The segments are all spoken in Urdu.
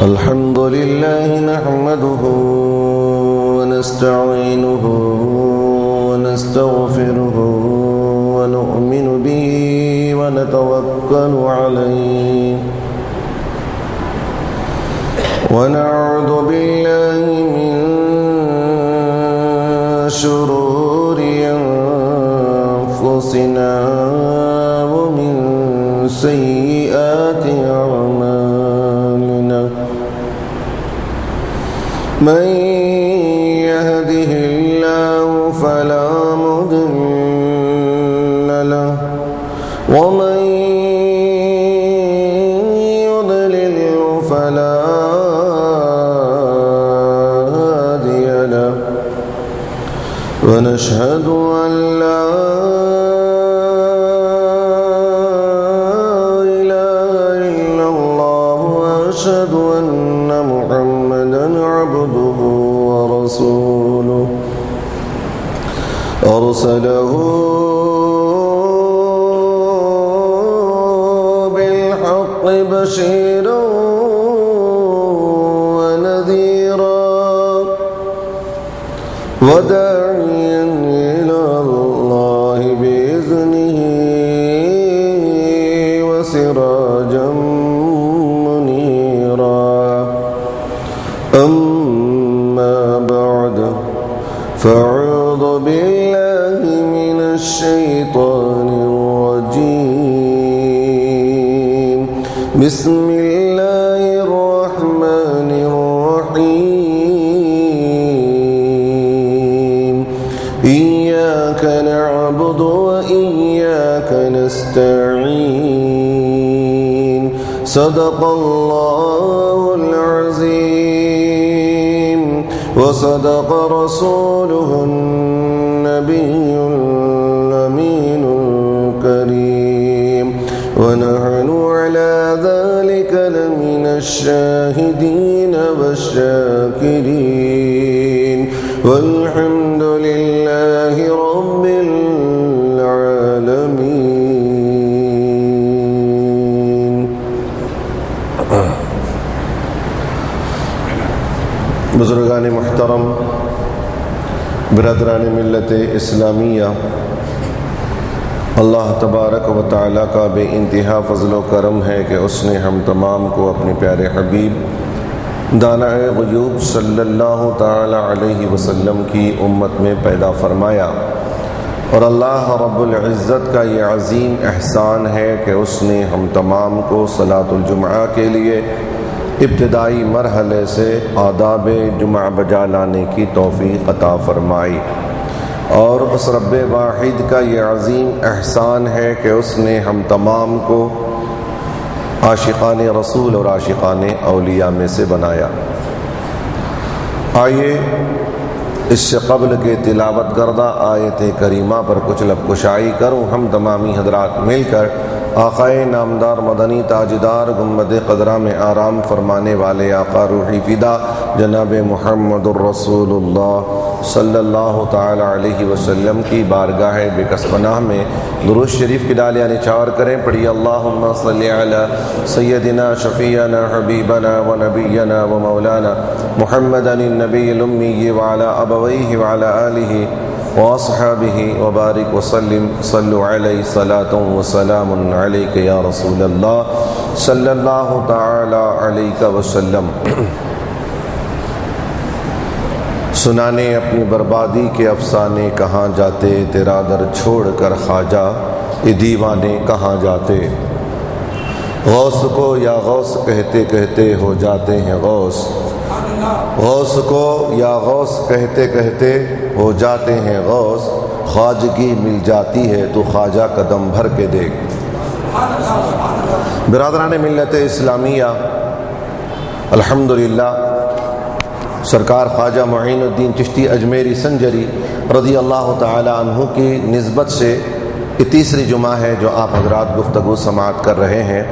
الحمد لله نحمده ونستعينه ونستغفره ونؤمن به ونتوكل عليه ونعوذ بالله من شرور أنفسنا ومن سيئات أعمالنا من يهده الله فلا مضل له ومن يضلل فلا هادي له ونشهد أن لا إله إلا الله وأشهد أن محمدا عبده ورسوله أرسله بالحق بشيرا ونذيرا وداعيا إلى الله بإذنه وسراجا منيرا أما بعد فأعوذ بالله من الشيطان الرجيم بسم الله الرحمن الرحيم إياك نعبد وإياك نستعين صدق الله العظيم وصدق رسوله النبي الأمين الكريم ونحن على ذلك لمن الشاهدين والشاكرين والحمد لله رب العالمين. بزرگان محترم، برادران ملت اسلامیہ، اللہ تبارک و تعالیٰ کا بے انتہا فضل و کرم ہے کہ اس نے ہم تمام کو اپنے پیارے حبیب دانۂ غیوب صلی اللہ تعالی علیہ وسلم کی امت میں پیدا فرمایا، اور اللہ رب العزت کا یہ عظیم احسان ہے کہ اس نے ہم تمام کو صلاۃ الجمعہ کے لیے ابتدائی مرحلے سے آداب جمعہ بجا لانے کی توفیق عطا فرمائی، اور اس رب واحد کا یہ عظیم احسان ہے کہ اس نے ہم تمام کو عاشقان رسول اور عاشقان اولیاء میں سے بنایا۔ آئیے اس سے قبل کے تلاوت کردہ آیت کریمہ پر کچھ لب کشائی کروں ہم تمامی حضرات مل کر آقائے نامدار مدنی تاجدار گنبد قدرہ میں آرام فرمانے والے آقا روحی فدا جناب محمد الرسول اللہ صلی اللہ تعالی علیہ وسلم کی بارگاہ بکس پناہ میں درود شریف کی ڈالیاں نچھاور کریں۔ پڑھی اللہم صلی علی سیدنا شفیعنا حبیبنا و نبینا و مولانا محمد النبی الامی وعلی ابویہ وعلی آلہ واصحابہ وبارک وسلم صلوا علیہ صلاۃ وسلام علیک یا رسول اللہ صلی اللہ تعالی علیہ وسلم۔ سنانے اپنی بربادی کے افسانے کہاں جاتے، تیرا در چھوڑ کر خواجہ یہ دیوانے کہاں جاتے۔ غوث کو یا غوث کہتے کہتے ہو جاتے ہیں غوث، غوث کو یا غوث کہتے کہتے ہو جاتے ہیں غوث، خواجگی مل جاتی ہے تو خواجہ قدم بھر کے دیکھ۔ برادران ملت اسلامیہ، الحمدللہ سرکار خواجہ معین الدین چشتی اجمیری سنجری رضی اللہ تعالی عنہ کی نسبت سے یہ تیسری جمعہ ہے جو آپ حضرات گفتگو سماعت کر رہے ہیں۔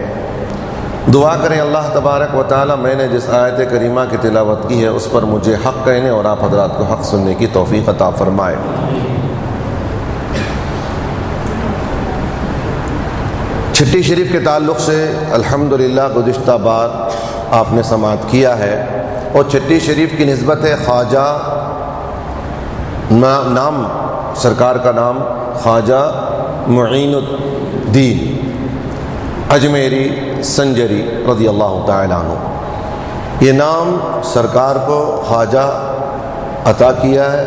دعا کریں اللہ تبارک و تعالی میں نے جس آیت کریمہ کی تلاوت کی ہے اس پر مجھے حق کہنے اور آپ حضرات کو حق سننے کی توفیق عطا فرمائے۔ چھٹی شریف کے تعلق سے الحمدللہ گزشتہ بار آپ نے سماعت کیا ہے، اور چٹی شریف کی نسبت ہے خواجہ، نام سرکار کا نام خواجہ معین الدین اجمیری سنجری رضی اللہ تعالیٰ عنہ، یہ نام سرکار کو خواجہ عطا کیا ہے،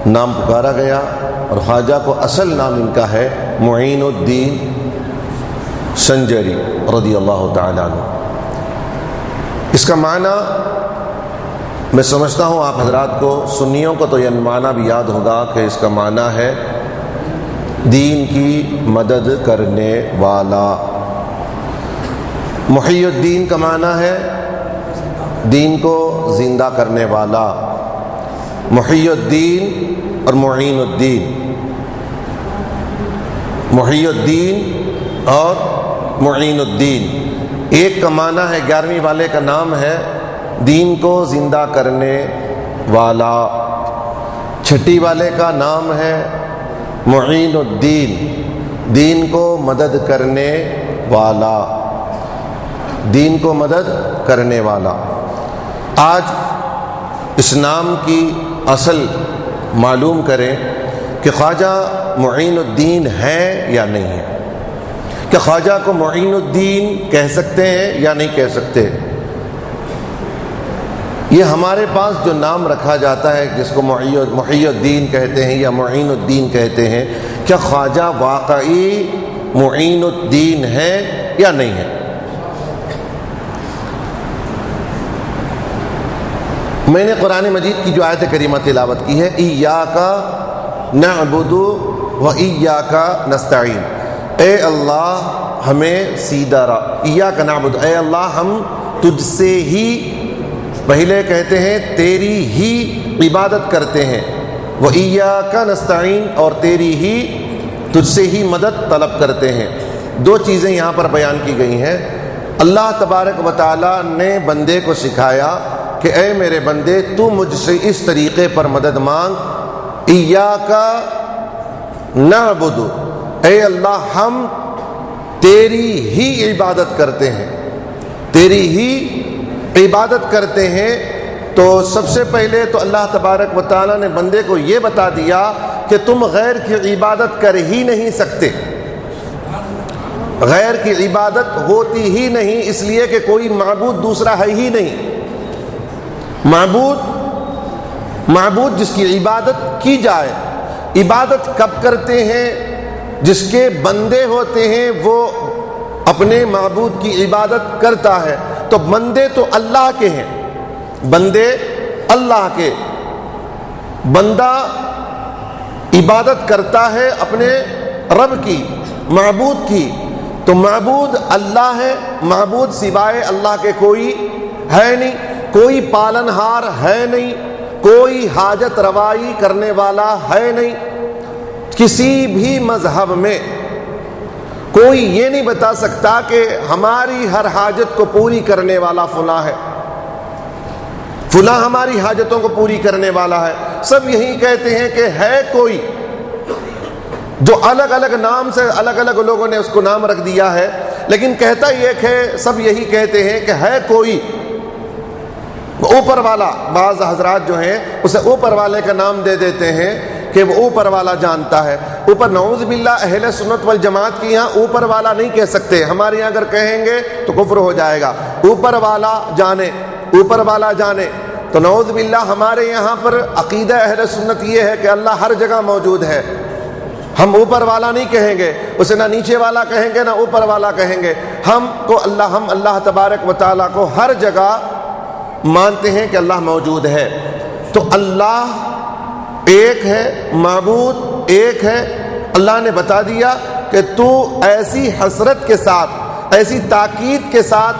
نام پکارا گیا، اور خواجہ کو اصل نام ان کا ہے معین الدین سنجری رضی اللہ تعالیٰ عنہ۔ اس کا معنی میں سمجھتا ہوں آپ حضرات کو، سنیوں کو تو یہ معنی بھی یاد ہوگا کہ اس کا معنی ہے دین کی مدد کرنے والا۔ محی الدین کا معنی ہے دین کو زندہ کرنے والا۔ محی الدین اور معین الدین، محی الدین اور معین الدین، ایک کا معنی ہے 11ویں والے کا نام ہے دین کو زندہ کرنے والا، چھٹی والے کا نام ہے معین الدین، دین کو مدد کرنے والا، دین کو مدد کرنے والا۔ آج اس نام کی اصل معلوم کریں کہ خواجہ معین الدین ہے یا نہیں ہے، کہ خواجہ کو معین الدین کہہ سکتے ہیں یا نہیں کہہ سکتے۔ یہ ہمارے پاس جو نام رکھا جاتا ہے جس کو محی الدین کہتے ہیں یا معین الدین کہتے ہیں، کیا خواجہ واقعی معین الدین ہے یا نہیں ہے؟ میں نے قرآن مجید کی جو آیت کریمہ تلاوت کی ہے، ایاک نعبد و ایاک نستعین، اے اللہ ہمیں سیدھا راہ، ایاک نعبد، اے اللہ ہم تجھ سے ہی، پہلے کہتے ہیں تیری ہی عبادت کرتے ہیں، و ایاک نستعین، اور تیری ہی، تجھ سے ہی مدد طلب کرتے ہیں۔ دو چیزیں یہاں پر بیان کی گئی ہیں۔ اللہ تبارک و تعالی نے بندے کو سکھایا کہ اے میرے بندے تو مجھ سے اس طریقے پر مدد مانگ، ایاک نعبد، اے اللہ ہم تیری ہی عبادت کرتے ہیں، تیری ہی عبادت کرتے ہیں۔ تو سب سے پہلے تو اللہ تبارک و تعالیٰ نے بندے کو یہ بتا دیا کہ تم غیر کی عبادت کر ہی نہیں سکتے، غیر کی عبادت ہوتی ہی نہیں، اس لیے کہ کوئی معبود دوسرا ہے ہی نہیں۔ معبود جس کی عبادت کی جائے، عبادت کب کرتے ہیں؟ جس کے بندے ہوتے ہیں وہ اپنے معبود کی عبادت کرتا ہے، تو بندے تو اللہ کے ہیں، بندے اللہ کے، بندہ عبادت کرتا ہے اپنے رب کی، معبود کی، تو معبود اللہ ہے، معبود سوائے اللہ کے کوئی ہے نہیں، کوئی پالنہار ہے نہیں، کوئی حاجت روائی کرنے والا ہے نہیں۔ کسی بھی مذہب میں کوئی یہ نہیں بتا سکتا کہ ہماری ہر حاجت کو پوری کرنے والا فلاں ہے، فلاں ہماری حاجتوں کو پوری کرنے والا ہے۔ سب یہی کہتے ہیں کہ ہے کوئی، جو الگ الگ نام سے الگ الگ لوگوں نے اس کو نام رکھ دیا ہے، لیکن کہتا یہ کہ سب یہی کہتے ہیں کہ ہے کوئی اوپر والا۔ بعض حضرات جو ہیں اسے اوپر والے کا نام دے دیتے ہیں کہ وہ اوپر والا جانتا ہے۔ اوپر نعوذ باللہ اہل سنت والجماعت کی یہاں اوپر والا نہیں کہہ سکتے، ہمارے یہاں اگر کہیں گے تو کفر ہو جائے گا۔ اوپر والا جانے، اوپر والا جانے، تو نعوذ باللہ ہمارے یہاں پر عقیدہ اہل سنت یہ ہے کہ اللہ ہر جگہ موجود ہے، ہم اوپر والا نہیں کہیں گے، اسے نہ نیچے والا کہیں گے نہ اوپر والا کہیں گے۔ ہم اللہ تبارک و تعالیٰ کو ہر جگہ مانتے ہیں کہ اللہ موجود ہے۔ تو اللہ ایک ہے، معبود ایک ہے۔ اللہ نے بتا دیا کہ تو ایسی حسرت کے ساتھ، ایسی تاکید کے ساتھ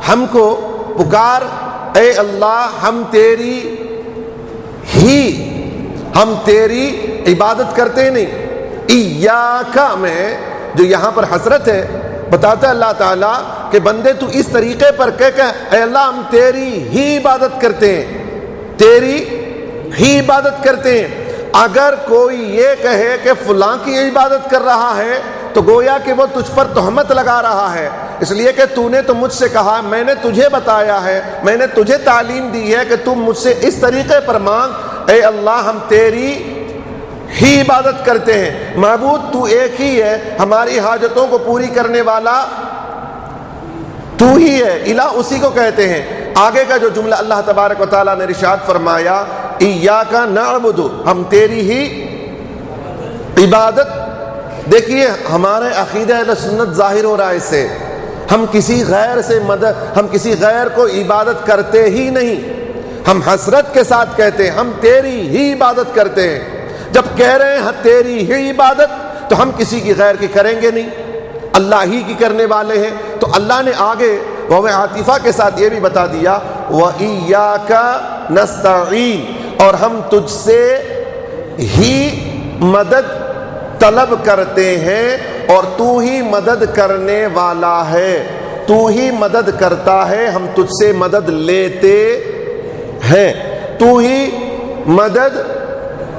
ہم کو پکار، اے اللہ ہم تیری عبادت کرتے نہیں۔ ایاک میں جو یہاں پر حسرت ہے، بتاتا ہے اللہ تعالیٰ کہ بندے تو اس طریقے پر کہ اے اللہ ہم تیری ہی عبادت کرتے ہیں، تیری ہی عبادت کرتے ہیں۔ اگر کوئی یہ کہے کہ فلاں کی عبادت کر رہا ہے تو گویا کہ وہ تجھ پر تہمت لگا رہا ہے، اس لیے کہ تو نے تو مجھ سے کہا، میں نے تجھے بتایا ہے، میں نے تجھے تعلیم دی ہے کہ تم مجھ سے اس طریقے پر مانگ۔ اے اللہ ہم تیری ہی عبادت کرتے ہیں، معبود تو ایک ہی ہے، ہماری حاجتوں کو پوری کرنے والا تو ہی ہے، الہ اسی کو کہتے ہیں۔ آگے کا جو جملہ اللہ تبارک و تعالیٰ نے ارشاد فرمایا، ایاک نعبد، ہم تیری ہی عبادت۔ دیکھیے ہمارے عقیدہ اہل سنت ظاہر ہو رہا ہے اس سے، ہم کسی غیر سے مدد، ہم کسی غیر کو عبادت کرتے ہی نہیں، ہم حسرت کے ساتھ کہتے ہیں ہم تیری ہی عبادت کرتے ہیں۔ جب کہہ رہے ہیں تیری ہی عبادت تو ہم کسی کی غیر کی کریں گے نہیں، اللہ ہی کی کرنے والے ہیں۔ تو اللہ نے آگے وہ عاطفہ کے ساتھ یہ بھی بتا دیا، وَإِيَّاكَ نَسْتَعِينُ، اور ہم تجھ سے ہی مدد طلب کرتے ہیں، اور تو ہی مدد کرنے والا ہے، تو ہی مدد کرتا ہے، ہم تجھ سے مدد لیتے ہیں، تو ہی مدد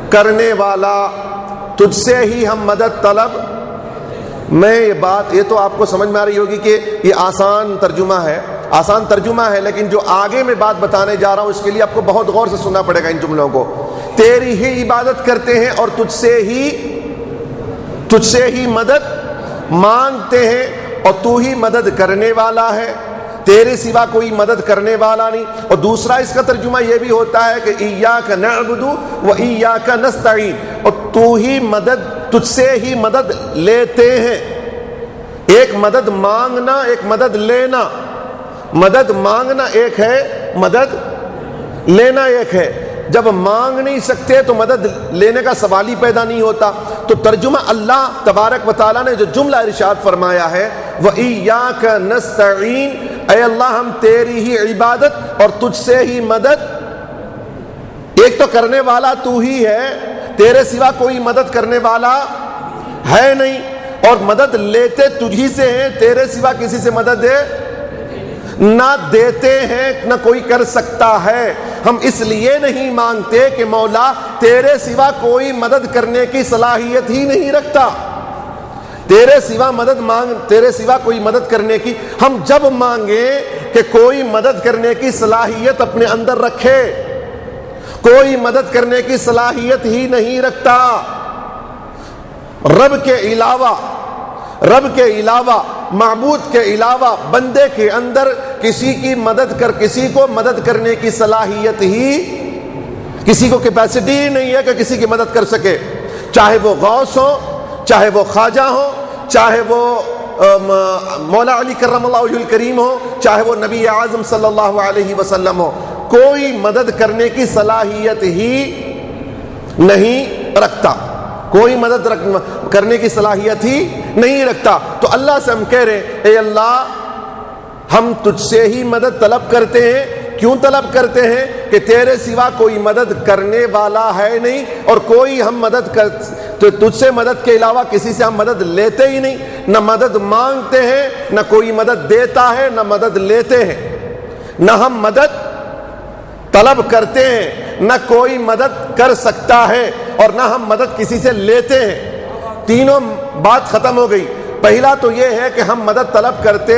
کرنے والا، تجھ سے ہی ہم مدد طلب۔ میں یہ بات، یہ تو آپ کو سمجھ میں آ رہی ہوگی کہ یہ آسان ترجمہ ہے، لیکن جو آگے میں بات بتانے جا رہا ہوں اس کے لیے آپ کو بہت غور سے سننا پڑے گا ان جملوں کو۔ تیری ہی عبادت کرتے ہیں اور تجھ سے ہی مدد مانگتے ہیں، اور تو ہی مدد کرنے والا ہے، تیرے سوا کوئی مدد کرنے والا نہیں۔ اور دوسرا اس کا ترجمہ یہ بھی ہوتا ہے کہ ایاک نعبد و ایاک نستعین، اور تو ہی مدد، تجھ سے ہی مدد لیتے ہیں۔ ایک مدد مانگنا، ایک مدد لینا، مدد مانگنا ایک ہے، مدد لینا ایک ہے۔ جب مانگ نہیں سکتے تو مدد لینے کا سوال ہی پیدا نہیں ہوتا۔ تو ترجمہ اللہ تبارک و تعالیٰ نے جو جملہ ارشاد فرمایا ہے، وَإِيَّاكَ نَسْتَعِينُ، اے اللہ ہم تیری ہی عبادت اور تجھ سے ہی مدد۔ ایک تو کرنے والا تو ہی ہے، تیرے سوا کوئی مدد کرنے والا ہے نہیں، اور مدد لیتے تجھی سے ہیں، تیرے سوا کسی سے مدد نہ دیتے ہیں، نہ کوئی کر سکتا ہے۔ ہم اس لیے نہیں مانگتے کہ مولا تیرے سوا کوئی مدد کرنے کی صلاحیت ہی نہیں رکھتا، تیرے سوا کوئی مدد کرنے کی، ہم جب مانگیں کہ کوئی مدد کرنے کی صلاحیت اپنے اندر رکھے، کوئی مدد کرنے کی صلاحیت ہی نہیں رکھتا۔ رب کے علاوہ، معبود کے علاوہ بندے کے اندر کسی کو مدد کرنے کی صلاحیت ہی، کسی کو کیپیسٹی ہی نہیں ہے کہ کسی کی مدد کر سکے، چاہے وہ غوث ہو، چاہے وہ خواجہ ہو، چاہے وہ مولا علی کرم اللہ وجہ الکریم ہو، چاہے وہ نبی اعظم صلی اللہ علیہ وسلم ہو، کوئی مدد کرنے کی صلاحیت ہی نہیں رکھتا، کوئی مدد کرنے کی صلاحیت ہی نہیں رکھتا۔ تو اللہ سے ہم کہہ رہے اے اللہ ہم تجھ سے ہی مدد طلب کرتے ہیں۔ کیوں طلب کرتے ہیں؟ کہ تیرے سوا کوئی مدد کرنے والا ہے نہیں، اور کوئی ہم تو تجھ سے مدد کے علاوہ کسی سے ہم مدد لیتے ہی نہیں، نہ مدد مانگتے ہیں، نہ کوئی مدد دیتا ہے، نہ مدد لیتے ہیں، نہ ہم مدد طلب کرتے ہیں، نہ کوئی مدد کر سکتا ہے، اور نہ ہم مدد کسی سے لیتے ہیں۔ تینوں بات ختم ہو گئی۔ پہلا تو یہ ہے کہ ہم مدد طلب کرتے،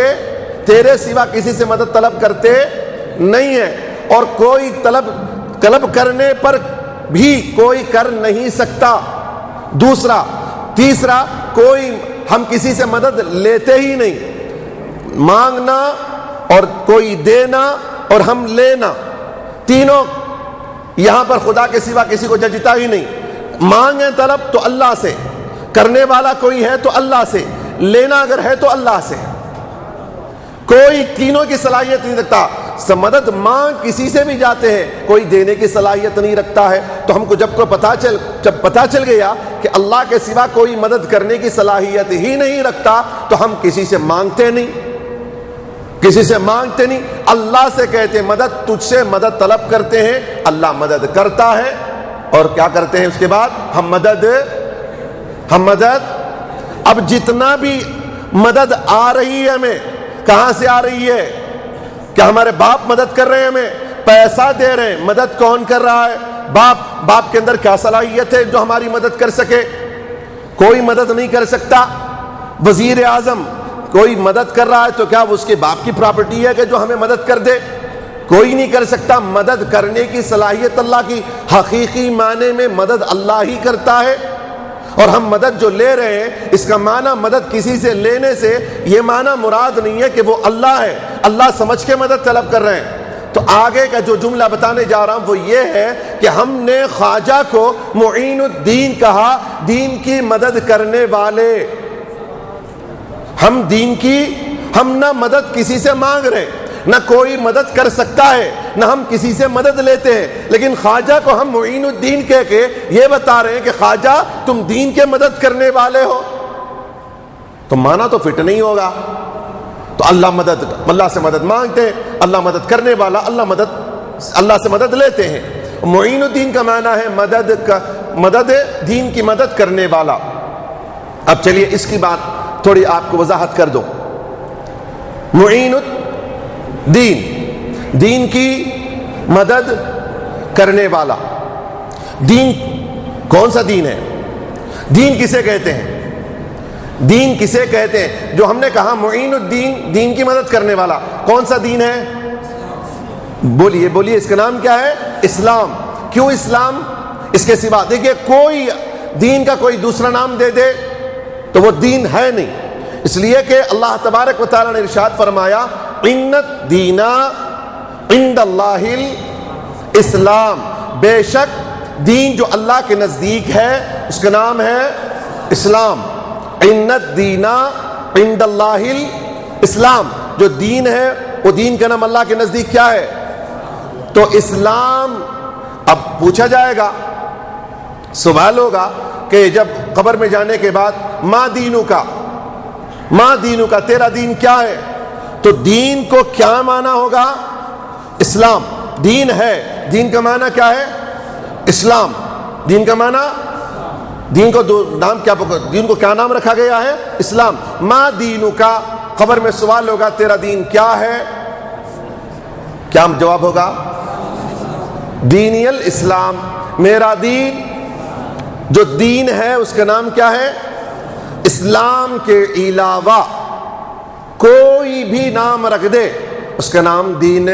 تیرے سوا کسی سے مدد طلب کرتے نہیں ہے، اور کوئی طلب کرنے پر بھی کوئی کر نہیں سکتا۔ تیسرا کوئی ہم کسی سے مدد لیتے ہی نہیں، مانگنا اور کوئی دینا اور ہم لینا، تینوں یہاں پر خدا کے سوا کسی کو ججتا ہی نہیں۔ مانگیں طلب تو اللہ سے، کرنے والا کوئی ہے تو اللہ سے، لینا اگر ہے تو اللہ سے، کوئی تینوں کی صلاحیت نہیں رکھتا۔ مدد مانگ کسی سے بھی جاتے ہیں، کوئی دینے کی صلاحیت نہیں رکھتا ہے۔ تو ہم کو جب پتا چل گیا کہ اللہ کے سوا کوئی مدد کرنے کی صلاحیت ہی نہیں رکھتا، تو ہم کسی سے مانگتے نہیں، اللہ سے کہتے ہیں مدد، تجھ سے مدد طلب کرتے ہیں، اللہ مدد کرتا ہے۔ اور کیا کرتے ہیں اس کے بعد؟ ہم مدد اب جتنا بھی مدد آ رہی ہے ہمیں، کہاں سے آ رہی ہے؟ کیا ہمارے باپ مدد کر رہے ہیں، ہمیں پیسہ دے رہے ہیں؟ مدد کون کر رہا ہے؟ باپ کے اندر کیا صلاحیت ہے جو ہماری مدد کر سکے؟ کوئی مدد نہیں کر سکتا۔ وزیر اعظم کوئی مدد کر رہا ہے تو کیا وہ اس کے باپ کی پراپرٹی ہے کہ جو ہمیں مدد کر دے؟ کوئی نہیں کر سکتا۔ مدد کرنے کی صلاحیت اللہ کی، حقیقی معنی میں مدد اللہ ہی کرتا ہے۔ اور ہم مدد جو لے رہے ہیں، اس کا معنی مدد کسی سے لینے سے یہ معنی مراد نہیں ہے کہ وہ اللہ ہے، اللہ سمجھ کے مدد طلب کر رہے ہیں۔ تو آگے کا جو جملہ بتانے جا رہا ہوں وہ یہ ہے کہ ہم نے خواجہ کو معین الدین کہا، دین کی مدد کرنے والے۔ ہم نہ مدد کسی سے مانگ رہے، نہ کوئی مدد کر سکتا ہے، نہ ہم کسی سے مدد لیتے ہیں، لیکن خواجہ کو ہم معین الدین کہہ کے یہ بتا رہے ہیں کہ خواجہ تم دین کے مدد کرنے والے ہو، تو مانا تو فٹ نہیں ہوگا۔ تو اللہ سے مدد مانگتے ہیں، اللہ مدد کرنے والا، اللہ سے مدد لیتے ہیں۔ معین الدین کا معنی ہے مدد دین کی مدد کرنے والا۔ اب چلیے اس کی بات تھوڑی آپ کو وضاحت کر دو۔ معین الدین، دین کی مدد کرنے والا۔ دین کون سا دین ہے؟ دین کسے کہتے ہیں؟ دین کسے کہتے ہیں؟ جو ہم نے کہا معین الدین، دین کی مدد کرنے والا، کون سا دین ہے؟ بولیے اس کا نام کیا ہے؟ اسلام۔ کیوں اسلام؟ اس کے سوا دیکھیے کوئی دین کا کوئی دوسرا نام دے دے تو وہ دین ہے نہیں، اس لیے کہ اللہ تبارک و تعالی نے ارشاد فرمایا ان الدین عند اللہ الاسلام، بے شک دین جو اللہ کے نزدیک ہے اس کا نام ہے اسلام۔ ان الدین عند اللہ الاسلام، جو دین ہے وہ دین کا نام اللہ کے نزدیک کیا ہے؟ تو اسلام۔ اب پوچھا جائے گا، سوال ہوگا کہ جب قبر میں جانے کے بعد ما دینو کا تیرا دین کیا ہے؟ تو دین کو کیا معنی ہوگا؟ اسلام۔ دین ہے، دین کا معنی کیا ہے؟ اسلام۔ دین کا معنی، دین کو کیا نام رکھا گیا ہے؟ اسلام۔ ما دینو کا، قبر میں سوال ہوگا تیرا دین کیا ہے؟ کیا جواب ہوگا؟ دینی الاسلام، میرا دین جو دین ہے اس کا نام کیا ہے؟ اسلام کے علاوہ کوئی بھی نام رکھ دے اس کا نام دین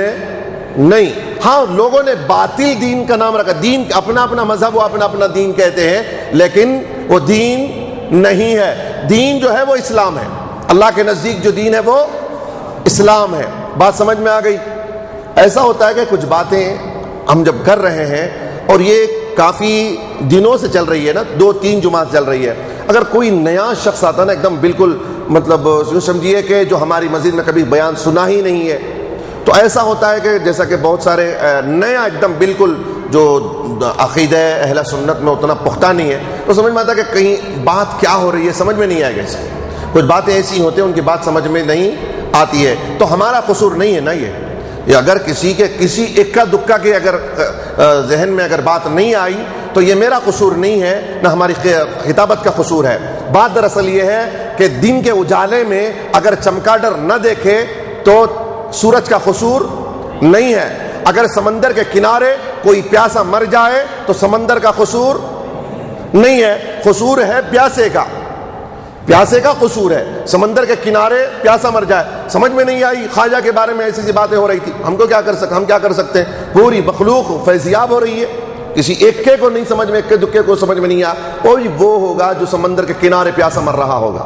نہیں۔ ہاں لوگوں نے باطل دین کا نام رکھا، دین اپنا اپنا مذہب، وہ اپنا اپنا دین کہتے ہیں، لیکن وہ دین نہیں ہے۔ دین جو ہے وہ اسلام ہے، اللہ کے نزدیک جو دین ہے وہ اسلام ہے۔ بات سمجھ میں آ گئی؟ ایسا ہوتا ہے کہ کچھ باتیں ہم جب کر رہے ہیں اور یہ کافی دنوں سے چل رہی ہے نا، 2-3 جمعہ چل رہی ہے، اگر کوئی نیا شخص آتا نا، ایک دم بالکل مطلب سمجھیے کہ جو ہماری مسجد میں کبھی بیان سنا ہی نہیں ہے، تو ایسا ہوتا ہے کہ جیسا کہ بہت سارے نیا ایک دم بالکل جو عقیدہ اہل سنت میں اتنا پختہ نہیں ہے، تو سمجھ میں آتا ہے کہ کہیں بات کیا ہو رہی ہے، سمجھ میں نہیں آئے گا۔ اس کچھ باتیں ایسی ہوتی ہیں ان کی بات سمجھ میں نہیں آتی ہے، تو ہمارا قصور نہیں ہے نا یہ اگر کسی اکا دکا کے اگر ذہن میں اگر بات نہیں آئی تو یہ میرا قصور نہیں ہے، نہ ہماری خطابت کا قصور ہے۔ بات دراصل یہ ہے کہ دن کے اجالے میں اگر چمگادڑ نہ دیکھے تو سورج کا قصور نہیں ہے، اگر سمندر کے کنارے کوئی پیاسا مر جائے تو سمندر کا قصور نہیں ہے، قصور ہے پیاسے کا قصور ہے۔ سمندر کے کنارے پیاسا مر جائے، سمجھ میں نہیں آئی، خواجہ کے بارے میں ایسی باتیں ہو رہی تھی، ہم کیا کر سکتے ہیں؟ پوری مخلوق فیضیاب ہو رہی ہے، کسی ایکے کو نہیں سمجھ میں، اکے دکے کو سمجھ میں نہیں آیا، کوئی وہ ہوگا جو سمندر کے کنارے پیاسا مر رہا ہوگا،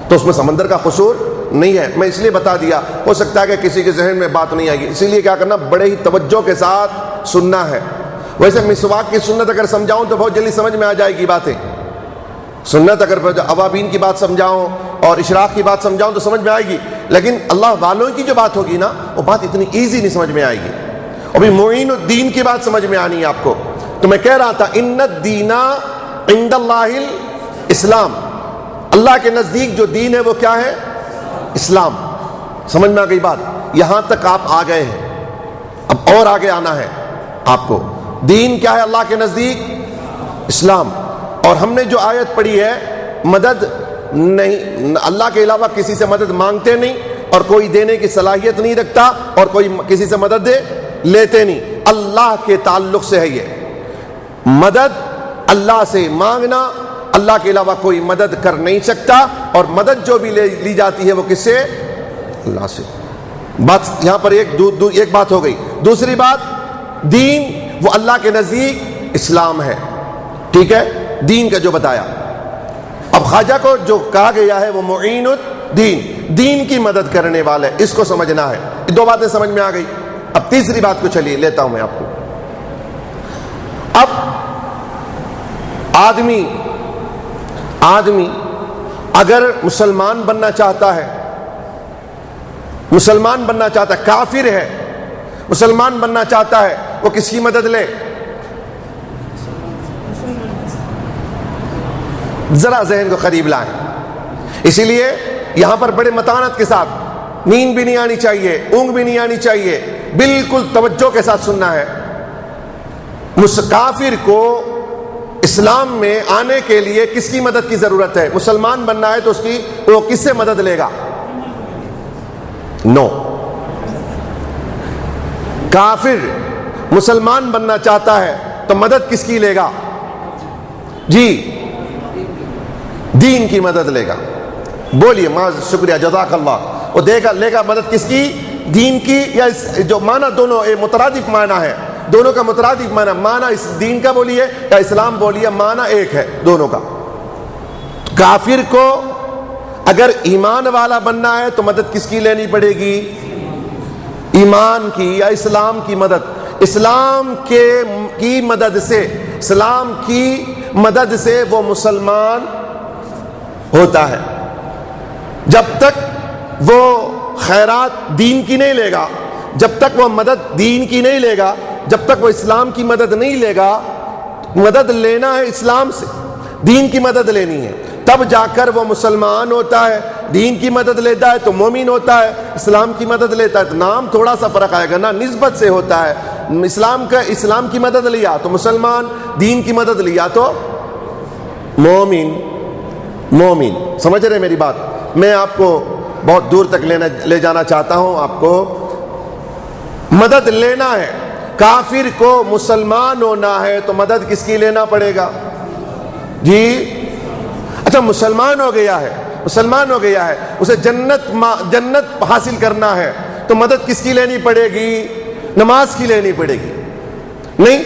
تو اس میں سمندر کا قصور نہیں ہے۔ میں اس لیے بتا دیا، ہو سکتا ہے کہ کسی کے ذہن میں بات نہیں آئے گی، اسی لیے کیا کرنا، بڑے ہی توجہ کے ساتھ سننا ہے۔ ویسے مسواک کی سنت اگر سمجھاؤں تو بہت جلدی سمجھ میں آ جائے گی باتیں، سنت اگر اوابین کی بات سمجھاؤں اور اشراق کی بات سمجھاؤں تو سمجھ میں آئے گی، لیکن اللہ والوں کی جو بات ہوگی نا، وہ بات اتنی ایزی نہیں سمجھ میں آئے گی۔ ابھی معین الدین کی بات سمجھ میں آنی ہے آپ کو، تو میں کہہ رہا تھا ان الدین عند اللہ الاسلام، اللہ کے نزدیک جو دین ہے وہ کیا ہے؟ اسلام۔ سمجھ میں آ گئی بات؟ یہاں تک آپ آ گئے ہیں، اب اور آگے آنا ہے آپ کو۔ دین کیا ہے اللہ کے نزدیک؟ اسلام۔ اور ہم نے جو آیت پڑھی ہے، مدد نہیں، اللہ کے علاوہ کسی سے مدد مانگتے نہیں، اور کوئی دینے کی صلاحیت نہیں رکھتا، اور کوئی کسی سے مدد لیتے نہیں، اللہ کے تعلق سے ہے یہ مدد۔ اللہ سے مانگنا اللہ کے علاوہ کوئی مدد کر نہیں سکتا، اور مدد جو بھی لی جاتی ہے وہ کس سے؟ اللہ سے۔ بات یہاں پر ایک بات ہو گئی۔ دوسری بات، دین وہ اللہ کے نزدیک اسلام ہے، ٹھیک ہے، دین کا جو بتایا۔ اب خواجہ کو جو کہا گیا ہے وہ معین الدین، دین کی مدد کرنے والے، اس کو سمجھنا ہے۔ دو باتیں سمجھ میں آ گئی۔ اب تیسری بات کو چلیے لیتا ہوں میں آپ کو۔ اب آدمی اگر مسلمان بننا چاہتا ہے، کافر ہے، مسلمان بننا چاہتا ہے، وہ کس کی مدد لے؟ ذرا ذہن کو قریب لائیں۔ اسی لیے یہاں پر بڑے متانت کے ساتھ، نیند بھی نہیں آنی چاہیے، اونگ بھی نہیں آنی چاہیے، بالکل توجہ کے ساتھ سننا ہے۔ کافر کو اسلام میں آنے کے لیے کس کی مدد کی ضرورت ہے؟ مسلمان بننا ہے تو وہ کس سے مدد لے گا؟ نو، کافر مسلمان بننا چاہتا ہے تو مدد کس کی لے گا؟ جی، دین کی مدد لے گا۔ بولیے شکریہ، جزاک اللہ۔ وہ لے گا مدد کس کی؟ دین کی، یا جو معنی دونوں مترادف معنی ہے، دونوں کا مترادف معنی اس دین کا بولیے یا اسلام بولیے، معنی ایک ہے دونوں کا۔ کافر کو اگر ایمان والا بننا ہے تو مدد کس کی لینی پڑے گی؟ ایمان کی یا اسلام کی مدد۔ اسلام کی مدد سے وہ مسلمان ہوتا ہے۔ جب تک وہ خیرات دین کی نہیں لے گا، جب تک وہ مدد دین کی نہیں لے گا، جب تک وہ اسلام کی مدد نہیں لے گا، مدد لینا ہے اسلام سے، دین کی مدد لینی ہے، تب جا کر وہ مسلمان ہوتا ہے۔ دین کی مدد لیتا ہے تو مومن ہوتا ہے، اسلام کی مدد لیتا ہے تو نام تھوڑا سا فرق آئے گا نا، نسبت سے ہوتا ہے۔ اسلام کی مدد لیا تو مسلمان، دین کی مدد لیا تو مومن۔ سمجھ رہے میری بات؟ میں آپ کو بہت دور تک لے جانا چاہتا ہوں۔ آپ کو مدد لینا ہے، کافر کو مسلمان ہونا ہے تو مدد کس کی لینا پڑے گا؟ جی اچھا، مسلمان ہو گیا ہے، اسے جنت حاصل کرنا ہے تو مدد کس کی لینی پڑے گی؟ نماز کی لینی پڑے گی۔ نہیں،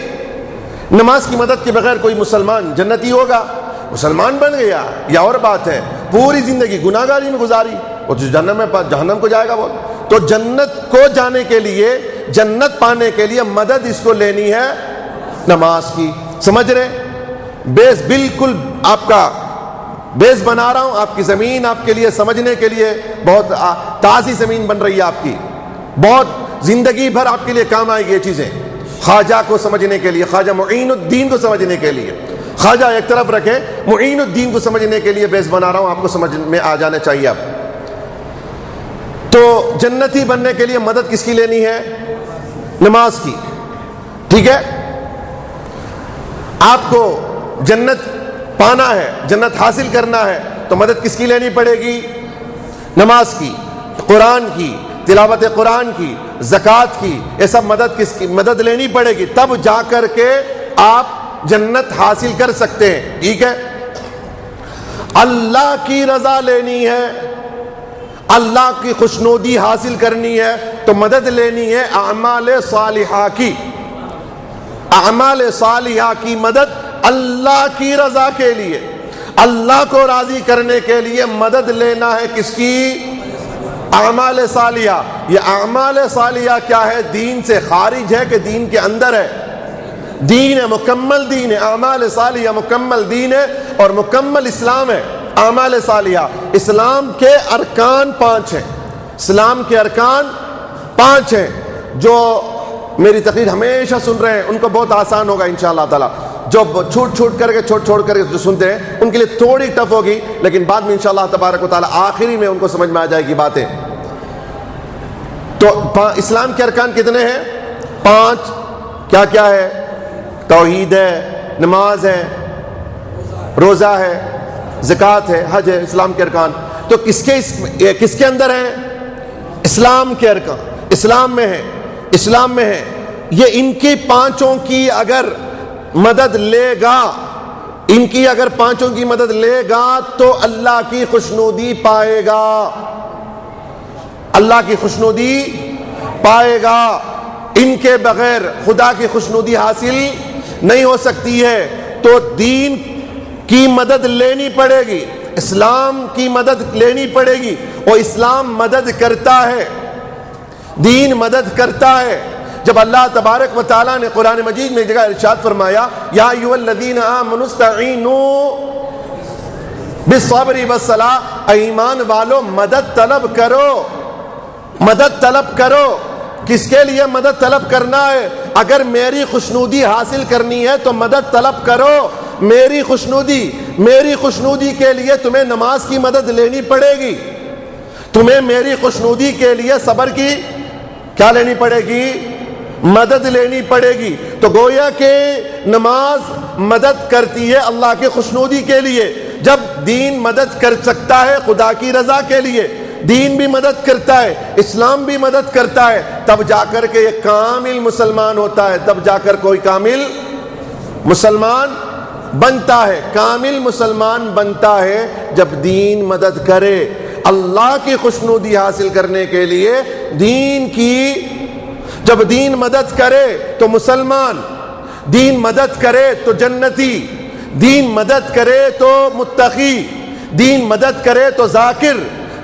نماز کی مدد کے بغیر کوئی مسلمان جنتی ہوگا؟ مسلمان بن گیا یا اور بات ہے، پوری زندگی گناہ گاری میں گزاری، وہ جہنم کو جائے گا وہ۔ تو جنت کو جانے کے لیے، جنت پانے کے لیے مدد اس کو لینی ہے نماز کی۔ سمجھ رہے؟ بیس بالکل آپ کا بیس بنا رہا ہوں، آپ کی زمین آپ کے لیے سمجھنے کے لیے بہت تازی زمین بن رہی ہے آپ کی، بہت زندگی بھر آپ کے لیے کام آئے گی یہ چیزیں، خواجہ کو سمجھنے کے لیے، خواجہ معین الدین کو سمجھنے کے لیے۔ خواجہ ایک طرف رکھے، معین الدین کو سمجھنے کے لیے بیس بنا رہا ہوں، آپ کو سمجھ میں آ جانا چاہیے اب۔ تو جنتی بننے کے لیے مدد کس کی لینی ہے؟ نماز کی، ٹھیک ہے؟ آپ کو جنت پانا ہے، جنت حاصل کرنا ہے تو مدد کس کی لینی پڑے گی؟ نماز کی، قرآن کی، تلاوت قرآن کی، زکوٰۃ کی، یہ سب مدد لینی پڑے گی، تب جا کر کے آپ جنت حاصل کر سکتے ہیں، ٹھیک ہے؟ اللہ کی رضا لینی ہے، اللہ کی خوشنودی حاصل کرنی ہے تو مدد لینی ہے اعمال صالحہ کی۔ اعمال صالحہ کی مدد اللہ کی رضا کے لیے، اللہ کو راضی کرنے کے لیے مدد لینا ہے کس کی؟ اعمال صالحہ۔ یہ اعمال صالحہ کیا ہے؟ دین سے خارج ہے کہ دین کے اندر ہے؟ دین ہے، مکمل دین ہے۔ اعمال صالحہ مکمل دین ہے اور مکمل اسلام ہے اعمال صالحہ۔ اسلام کے ارکان 5 ہیں، اسلام کے ارکان 5 ہیں۔ جو میری تقریر ہمیشہ سن رہے ہیں ان کو بہت آسان ہوگا انشاءاللہ تعالی، جو چھوڑ کر کے جو سنتے ہیں ان کے لیے تھوڑی ٹف ہوگی، لیکن بعد میں انشاءاللہ تبارک و تعالی آخری میں ان کو سمجھ میں آ جائے گی باتیں۔ تو اسلام کے ارکان کتنے ہیں؟ 5۔ کیا کیا ہے؟ توحید ہے، نماز ہے، روزہ ہے، زکوٰۃ ہے، حج ہے، اسلام کے ارکان۔ تو کس کے اندر ہیں؟ اسلام کے ارکان اسلام میں ہے۔ یہ ان کی 5 کی اگر مدد لے گا ان کی اگر پانچوں کی مدد لے گا تو اللہ کی خوشنودی پائے گا، اللہ کی خوشنودی پائے گا۔ ان کے بغیر خدا کی خوشنودی حاصل نہیں ہو سکتی ہے۔ تو دین کی مدد لینی پڑے گی، اسلام کی مدد لینی پڑے گی، اور اسلام مدد کرتا ہے، دین مدد کرتا ہے۔ جب اللہ تبارک و تعالیٰ نے قرآن مجید میں ایک جگہ ارشاد فرمایا یا ایھا الذین آمنوا استعینوا بالصبر والصلاۃ، ایمان والو مدد طلب کرو، مدد طلب کرو۔ کس کے لیے مدد طلب کرنا ہے؟ اگر میری خوشنودی حاصل کرنی ہے تو مدد طلب کرو۔ میری خوشنودی کے لیے تمہیں نماز کی مدد لینی پڑے گی، تمہیں میری خوشنودی کے لیے صبر کی کیا لینی پڑے گی؟ مدد لینی پڑے گی۔ تو گویا کہ نماز مدد کرتی ہے اللہ کی خوشنودی کے لیے۔ جب دین مدد کر سکتا ہے خدا کی رضا کے لیے، دین بھی مدد کرتا ہے، اسلام بھی مدد کرتا ہے، تب جا کر کے ایک کامل مسلمان ہوتا ہے، تب جا کر کوئی کامل مسلمان بنتا ہے۔ کامل مسلمان بنتا ہے جب دین مدد کرے۔ اللہ کی خوشنودی حاصل کرنے کے لیے جب دین مدد کرے تو مسلمان، دین مدد کرے تو جنتی، دین مدد کرے تو متقی، دین مدد کرے تو ذاکر،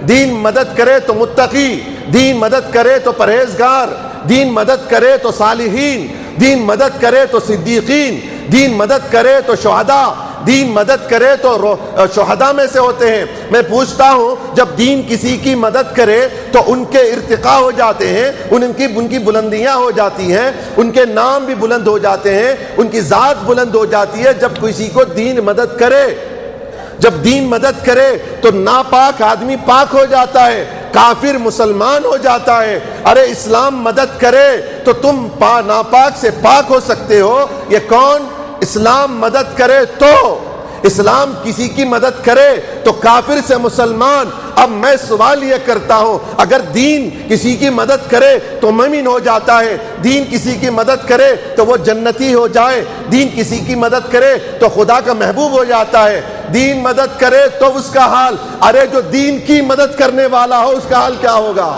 دین مدد کرے تو متقی، دین مدد کرے تو پرہیزگار، دین مدد کرے تو صالحین، دین مدد کرے تو صدیقین، دین مدد کرے تو شہداء، دین مدد کرے تو شہداء میں سے ہوتے ہیں۔ میں پوچھتا ہوں جب دین کسی کی مدد کرے تو ان کے ارتقاء ہو جاتے ہیں، ان کی بلندیاں ہو جاتی ہیں، ان کے نام بھی بلند ہو جاتے ہیں، ان کی ذات بلند ہو جاتی ہے جب کسی کو دین مدد کرے۔ جب دین مدد کرے تو ناپاک آدمی پاک ہو جاتا ہے، کافر مسلمان ہو جاتا ہے۔ ارے اسلام مدد کرے تو تم ناپاک سے پاک ہو سکتے ہو۔ یہ کون؟ اسلام مدد کرے تو، اسلام کسی کی مدد کرے تو کافر سے مسلمان۔ اب میں سوال یہ کرتا ہوں، اگر دین کسی کی مدد کرے تو مومن ہو جاتا ہے، دین کسی کی مدد کرے تو وہ جنتی ہو جائے، دین کسی کی مدد کرے تو خدا کا محبوب ہو جاتا ہے، دین مدد کرے تو اس کا حال، ارے جو دین کی مدد کرنے والا ہو اس کا حال کیا ہوگا؟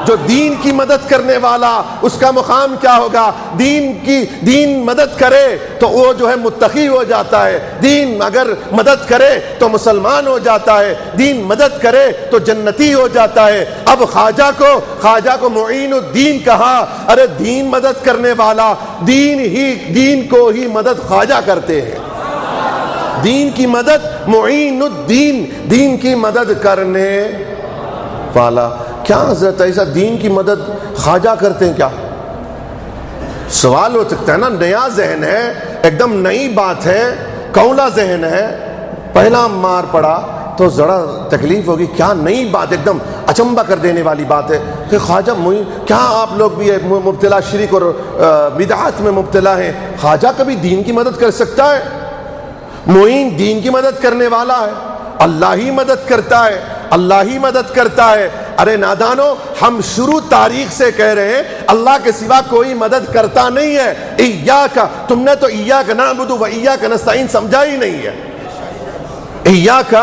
جو دین کی مدد کرنے والا اس کا مقام کیا ہوگا؟ دین مدد کرے تو وہ جو ہے متقی ہو جاتا ہے، دین اگر مدد کرے تو مسلمان ہو جاتا ہے، دین مدد کرے تو جنتی ہو جاتا ہے۔ اب خواجہ کو معین الدین کہا، ارے دین مدد کرنے والا، دین کو ہی مدد خواجہ کرتے ہیں۔ دین کی مدد معین الدین، دین کی مدد کرنے والا۔ کیا حضرت ایسا دین کی مدد خواجہ کرتے ہیں کیا؟ سوال ہو سکتا ہے نا، نیا ذہن ہے، ایک دم نئی بات ہے، کولا ذہن ہے، پہلا مار پڑا تو ذرا تکلیف ہوگی، کیا نئی بات، ایک دم اچنبھا کر دینے والی بات ہے کہ خواجہ کیا آپ لوگ بھی مبتلا شرک اور بدعات میں مبتلا ہیں؟ خواجہ کبھی دین کی مدد کر سکتا ہے؟ معین دین کی مدد کرنے والا ہے، اللہ ہی مدد کرتا ہے، اللہ ہی مدد کرتا ہے۔ ارے نادانو، ہم شروع تاریخ سے کہہ رہے ہیں اللہ کے سوا کوئی مدد کرتا نہیں ہے۔ ایاک، تم نے تو ایاک نعبد و ایاک نستعین سمجھا ہی نہیں ہے۔ ایاک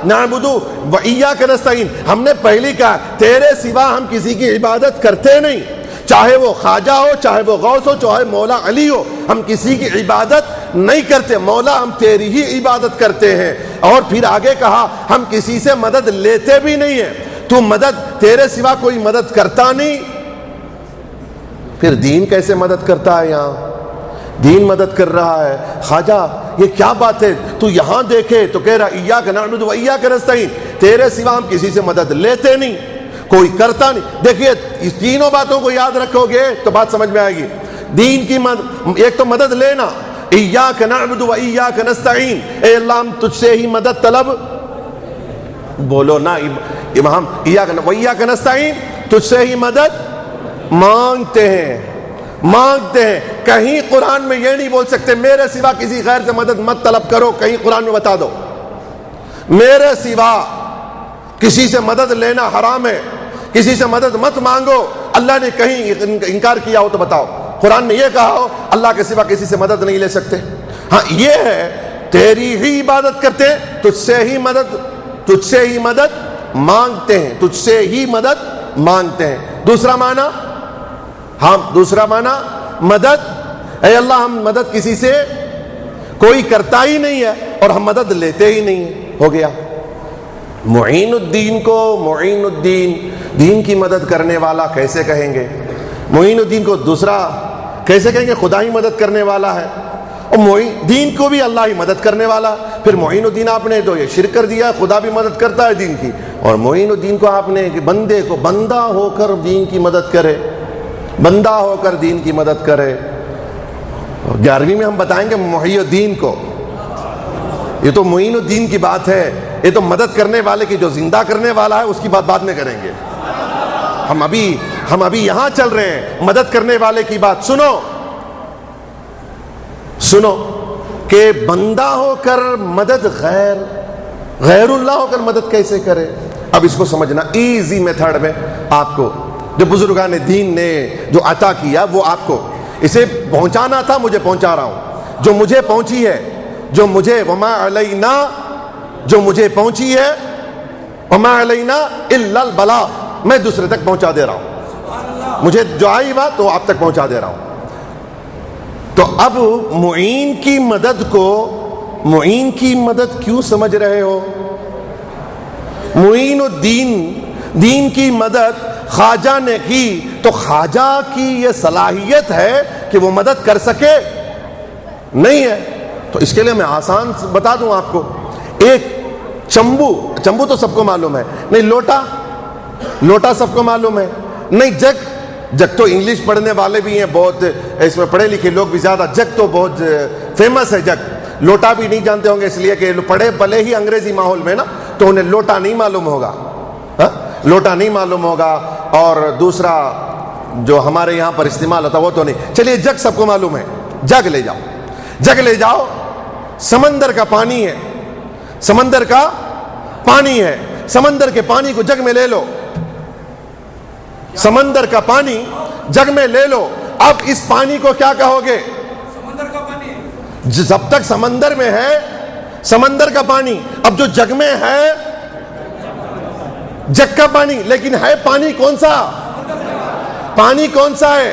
نعبد و ایاک نستعین، ہم نے پہلی کہا تیرے سوا ہم کسی کی عبادت کرتے نہیں، چاہے وہ خواجہ ہو، چاہے وہ غوث ہو، چاہے مولا علی ہو، ہم کسی کی عبادت نہیں کرتے، مولا ہم تیری ہی عبادت کرتے ہیں۔ اور پھر آگے کہا ہم کسی سے مدد لیتے بھی نہیں ہیں، تو مدد تیرے سوا کوئی مدد کرتا نہیں۔ پھر دین کیسے مدد کرتا ہے؟ یہاں دین مدد کر رہا ہے۔ خواجہ یہ کیا بات ہے؟ تو یہاں دیکھے تو کہہ رہا ایاک نعبد و ایاک نستعین، تیرے سوا ہم کسی سے مدد لیتے نہیں، کوئی کرتا نہیں۔ دیکھیے اس تینوں باتوں کو یاد رکھو گے تو بات سمجھ میں آئے گی۔ دین کی ایک تو مدد لینا، ایاک نعبد و ایاک نستعین، اے اللہ ہم تجھ سے ہی مدد طلب، بولو نا امام، ایاک و ایاک نستعین، تجھ سے ہی مدد مانگتے ہیں۔ کہیں قرآن میں یہ نہیں بول سکتے میرے سوا کسی غیر سے مدد مت طلب کرو، کہیں قرآن میں بتا دو میرے سوا کسی سے مدد لینا حرام ہے، کسی سے مدد مت مانگو۔ اللہ نے کہیں انکار کیا ہو تو بتاؤ، قرآن نے یہ کہا ہو اللہ کے سوا کسی سے مدد نہیں لے سکتے؟ ہاں یہ ہے تیری ہی عبادت کرتے ہیں، تجھ سے ہی مدد مانگتے ہیں، تجھ سے ہی مدد مانگتے ہیں۔ دوسرا معنی مدد، اے اللہ ہم مدد کسی سے کوئی کرتا ہی نہیں ہے اور ہم مدد لیتے ہی نہیں ہیں، ہو گیا۔ معین الدین کو معین الدین، دین کی مدد کرنے والا کیسے کہیں گے؟ معین الدین کو دوسرا کیسے کہیں گے؟ خدا ہی مدد کرنے والا ہے، اور معین دین کو بھی اللہ ہی مدد کرنے والا۔ پھر معین الدین آپ نے تو یہ شرک کر دیا، خدا بھی مدد کرتا ہے دین کی، اور معین الدین کو آپ نے کہ بندے کو بندہ ہو کر دین کی مدد کرے، بندہ ہو کر دین کی مدد کرے۔ 11ویں میں ہم بتائیں گے محی الدین کو، یہ تو معین الدین کی بات ہے، یہ تو مدد کرنے والے کی جو زندہ کرنے والا ہے اس کی بات بعد میں کریں گے۔ ہم ابھی یہاں چل رہے ہیں، مدد کرنے والے کی بات سنو کہ بندہ ہو کر مدد غیر اللہ ہو کر مدد کیسے کرے؟ اب اس کو سمجھنا ایزی میتھڈ میں، آپ کو جو بزرگان دین نے جو عطا کیا وہ آپ کو اسے پہنچانا تھا، مجھے پہنچا رہا ہوں۔ جو مجھے پہنچی ہے، جو مجھے وما علینا، جو مجھے پہنچی ہے وما علینا الا البلاغ، میں دوسرے تک پہنچا دے رہا ہوں۔ مجھے جو آئی بات تو آپ تک پہنچا دے رہا ہوں۔ تو اب معین کی مدد کیوں سمجھ رہے ہو؟ معین الدین، دین کی مدد خواجہ نے کی تو خواجہ کی یہ صلاحیت ہے کہ وہ مدد کر سکے؟ نہیں ہے۔ تو اس کے لیے میں آسان بتا دوں آپ کو، ایک چمبو تو سب کو معلوم ہے، نہیں لوٹا سب کو معلوم ہے، نہیں جگ تو انگلش پڑھنے والے بھی ہیں بہت، اس میں پڑھے لکھے لوگ بھی زیادہ، جگ تو بہت فیمس ہے جگ، لوٹا بھی نہیں جانتے ہوں گے اس لیے کہ پڑھے پلے ہی انگریزی ماحول میں نا، تو انہیں لوٹا نہیں معلوم ہوگا، لوٹا نہیں معلوم ہوگا۔ اور دوسرا جو ہمارے یہاں پر استعمال ہوتا وہ تو نہیں۔ چلیے جگ سب کو معلوم ہے، جگ لے جاؤ، سمندر کا پانی ہے، سمندر کے پانی کو جگ میں لے لو، سمندر کا پانی جگ میں لے لو۔ اب اس پانی کو کیا کہو گے؟ سمندر کا پانی۔ جب تک سمندر میں ہے سمندر کا پانی، اب جو جگ میں ہے جگ کا پانی، لیکن ہے پانی کون سا؟ پانی کون سا ہے؟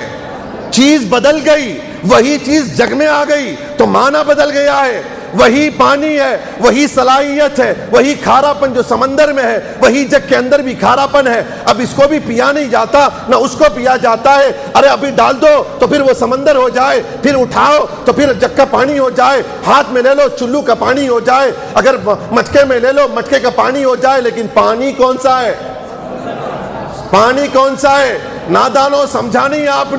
چیز بدل گئی، وہی چیز جگ میں آ گئی تو معنی بدل گیا ہے۔ وہی پانی ہے، وہی صلاحیت ہے، وہی کھارا پن جو سمندر میں ہے وہی جگ کے اندر بھی کھارا پن ہے۔ اب اس کو بھی پیا نہیں جاتا، نہ اس کو پیا جاتا ہے۔ ارے ابھی ڈال دو تو پھر وہ سمندر ہو جائے، پھر اٹھاؤ تو پھر جگ کا پانی ہو جائے، ہاتھ میں لے لو چلو کا پانی ہو جائے، اگر مٹکے میں لے لو مٹکے کا پانی ہو جائے، لیکن پانی کون سا ہے؟ پانی کون سا ہے؟ نادانوں سمجھا نہیں آپ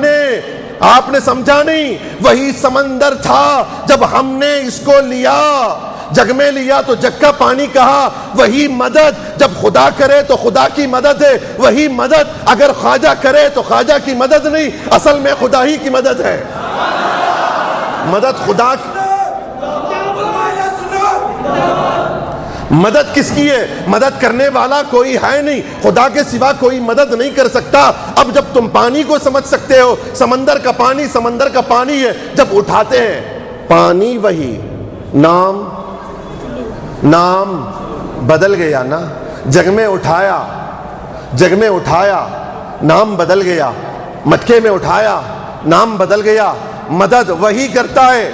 نے سمجھا نہیں، وہی سمندر تھا جب ہم نے اس کو لیا، جگ میں لیا تو جگ کا پانی کہا۔ وہی مدد جب خدا کرے تو خدا کی مدد ہے، وہی مدد اگر خواجہ کرے تو خواجہ کی مدد نہیں، اصل میں خدا ہی کی مدد ہے۔ مدد خدا کی، مدد کس کی ہے؟ مدد کرنے والا کوئی ہے نہیں، خدا کے سوا کوئی مدد نہیں کر سکتا۔ اب جب تم پانی کو سمجھ سکتے ہو، سمندر کا پانی ہے، جب اٹھاتے ہیں پانی وہی، نام بدل گیا نا، جگ میں اٹھایا نام بدل گیا، مٹکے میں اٹھایا نام بدل گیا۔ مدد وہی کرتا ہے،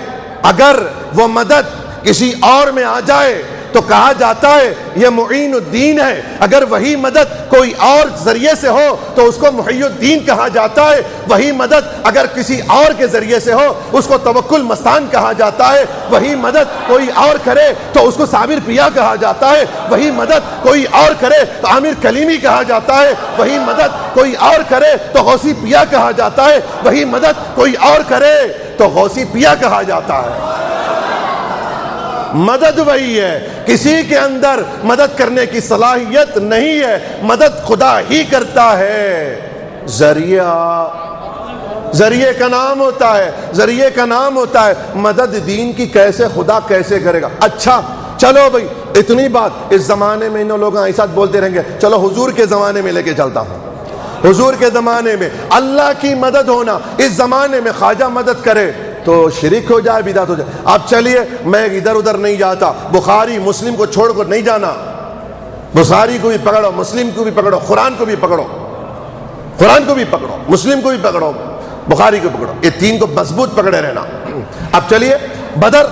اگر وہ مدد کسی اور میں آ جائے تو کہا جاتا ہے یہ معین الدین ہے، اگر وہی مدد کوئی اور ذریعے سے ہو تو اس کو محی الدین کہا جاتا ہے، وہی مدد اگر کسی اور کے ذریعے سے ہو اس کو توکل مستان کہا جاتا ہے، وہی مدد کوئی اور کرے تو اس کو صابر پیا کہا جاتا ہے، وہی مدد کوئی اور کرے تو عامر کلیمی کہا جاتا ہے، وہی مدد کوئی اور کرے تو غوثی پیا کہا جاتا ہے، وہی مدد کوئی اور کرے تو غوثی پیا کہا جاتا ہے۔ مدد وہی ہے، کسی کے اندر مدد کرنے کی صلاحیت نہیں ہے، مدد خدا ہی کرتا ہے۔ ذریعے کا نام ہوتا ہے، مدد دین کی کیسے خدا کیسے کرے گا؟ اچھا چلو بھائی اتنی بات، اس زمانے میں انہوں لوگ ایسا بولتے رہیں گے، چلو حضور کے زمانے میں لے کے چلتا ہوں۔ حضور کے زمانے میں اللہ کی مدد ہونا، اس زمانے میں خواجہ مدد کرے تو شرک ہو جائے، بدعت ہو جائے۔ اب چلیے میں ادھر ادھر نہیں جاتا، بخاری مسلم کو چھوڑ کر نہیں جانا، بخاری کو بھی پکڑو، مسلم کو بھی پکڑو، قرآن کو بھی پکڑو، قرآن کو بھی پکڑو، مسلم کو بھی پکڑو، بخاری کو پکڑو، یہ تین کو مضبوط پکڑے رہنا۔ اب چلیے بدر،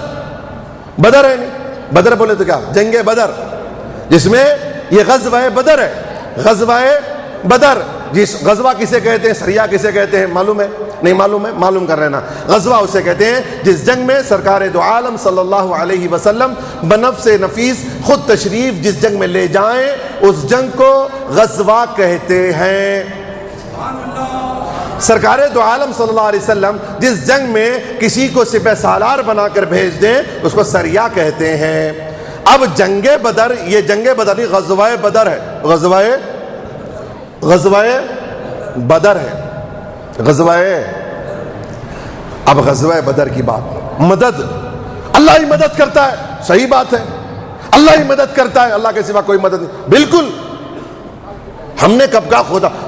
بدر ہے نہیں، بدر بولے تو کیا، جنگ بدر، جس میں یہ غزوہ بدر ہے، غزوہ بدر، جس غزوہ کسے کہتے ہیں، سریہ کسے کہتے ہیں معلوم ہے؟ نہیں معلوم ہے؟ معلوم کر لینا۔ غزوہ اسے کہتے ہیں جس جنگ میں سرکار دو عالم صلی اللہ علیہ وسلم بنفس نفیس خود تشریف جس جنگ میں لے جائیں، اس جنگ کو غزوہ کہتے ہیں۔ سرکار دو عالم صلی اللہ علیہ وسلم جس جنگ میں کسی کو سپہ سالار بنا کر بھیج دیں، اس کو سریہ کہتے ہیں۔ اب جنگ بدر، یہ جنگ بدر نہیں، غزوہ بدر ہے، غزوہ بدر ہے، غزوہ۔ اب غزوہ بدر کی بات، مدد، اللہ ہی مدد کرتا ہے، صحیح بات ہے، اللہ ہی مدد کرتا ہے، اللہ کے سوا کوئی مدد نہیں، بالکل۔ ہم نے کب کہا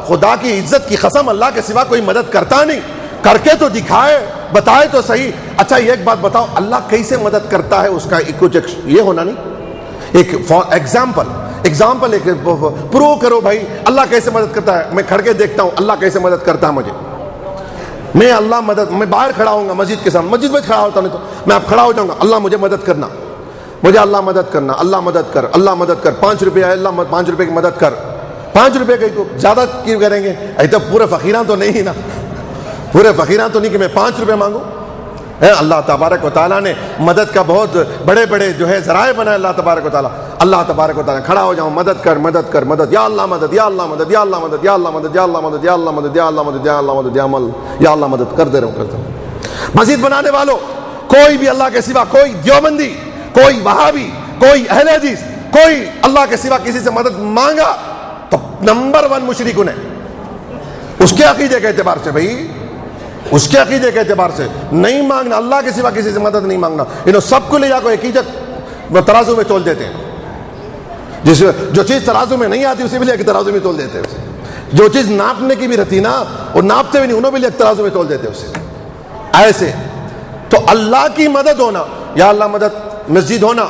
خدا کی عزت کی قسم اللہ کے سوا کوئی مدد کرتا نہیں، کر کے تو دکھائے، بتائے تو صحیح۔ اچھا یہ ایک بات بتاؤ، اللہ کیسے مدد کرتا ہے، اس کا کچھ یہ ہونا نہیں، ایک ایگزامپل ایک پروو کرو بھائی اللہ کیسے مدد کرتا ہے۔ میں کھڑ کے دیکھتا ہوں اللہ کیسے مدد کرتا ہے مجھے، میں باہر کھڑا ہوں گا مسجد کے سامنے، مسجد میں کھڑا ہوتا نہیں تو میں اب کھڑا ہو جاؤں گا، اللہ مجھے مدد کرنا، مجھے اللہ مدد کرنا، اللہ مدد کر، اللہ مدد کر، 5 روپے ہے، اللہ 5 روپے کی مدد کر، 5 روپے کی زیادہ کیوں کریں گے؟ ایسا پورے فقیراں تو نہیں نا، پورے فقیراں تو نہیں کہ میں 5 روپے مانگوں۔ اللہ تبارک و تعالیٰ نے مدد کا بہت بڑے بڑے جو ہے ذرائع بنائے، اللہ تبارک و تعالیٰ، اللہ تبارک و تعالیٰ کھڑا ہو جاؤں، مدد کر، مدد کر، مدد، یا اللہ مدد، یا اللہ مدد، یا اللہ مدد، یا اللہ مدد، یا اللہ مدد، یا اللہ مدد، یا اللہ مدد، یا اللہ مدد، یا اللہ مدد، یا اللہ مدد کر دے رہا ہوں، کرتا ہوں۔ مسجد بنانے والوں کوئی بھی اللہ کے سوا، کوئی دیوبندی، کوئی وہابی، کوئی اہل حدیث، کوئی اللہ کے سوا کسی سے مدد مانگا تو نمبر 1 مشرک ہے، اس کے عقیدے کے اعتبار سے، بھائی اس کے عقیدے کے اعتبار سے نہیں مانگنا، اللہ کے سوا کسی سے مدد نہیں مانگنا۔ انہوں سب کو لے جا کو ایک ہی ترازو میں تول دیتے ہیں، جو چیز ترازو میں نہیں آتی اسے بھی لے کے ترازو میں تول دیتے ہیں، اسے جو چیز ناپنے کی بھی رہتی نا وہ ناپتے بھی نہیں، انہوں بھی لے کے ترازو میں تول دیتے ہیں اسے۔ ایسے تو اللہ کی مدد ہونا، یا اللہ مدد، مسجد ہونا،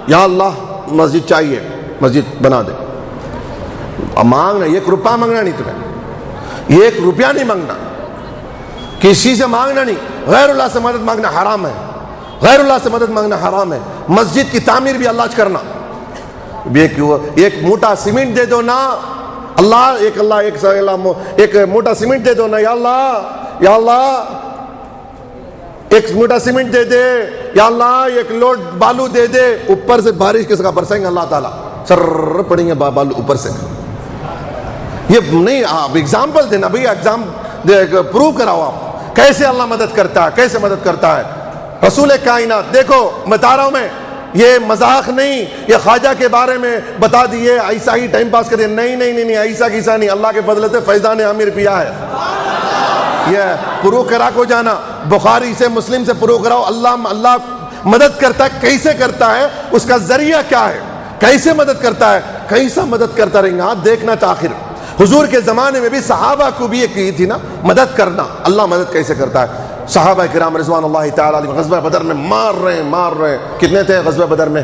یا اللہ مسجد چاہیے، مسجد بنا دے، مانگنا 1 روپیہ مانگنا نہیں، تمہیں 1 روپیہ نہیں مانگنا، کسی سے مانگنا نہیں، غیر اللہ سے مدد مانگنا حرام ہے، غیر اللہ سے مدد مانگنا حرام ہے۔ مسجد کی تعمیر بھی اللہ کرنا، ایک موٹا سیمنٹ دے دو نا، ایک موٹا سیمنٹ دے دو نا، یا اللہ ایک موٹا سیمنٹ دے دے، یا اللہ ایک لوڈ بالو دے دے، اوپر سے بارش کس کا برسیں گے اللہ تعالیٰ، سر پڑیں گے بالو اوپر سے۔ یہ نہیں، آپ ایگزامپل دینا بھائی، ایگزام پروو کراؤ آپ کیسے اللہ مدد کرتا ہے، کیسے مدد کرتا ہے رسول کائنات۔ دیکھو بتا رہا ہوں میں، یہ مذاق نہیں، یہ خواجہ کے بارے میں بتا دیے ایسا ہی ٹائم پاس کر دیا، نہیں، ایسا کیسا نہیں، اللہ کے فضل سے فیضان عامر پیا ہے، یہ پرو کرا کو جانا، بخاری سے مسلم سے پرو کراؤ، اللہ مدد کرتا ہے، کیسے کرتا ہے، اس کا ذریعہ کیا ہے، کیسے مدد کرتا ہے، کیسا مدد کرتا رہیں گا، دیکھنا تاخیر۔ حضور کے زمانے میں بھی صحابہ کو بھی یہ کی تھی نا مدد کرنا، اللہ مدد کیسے کرتا ہے۔ صحابہ کرام رضوان اللہ تعالی علیہ غزوہ بدر میں مار رہے، کتنے تھے غزوہ بدر میں؟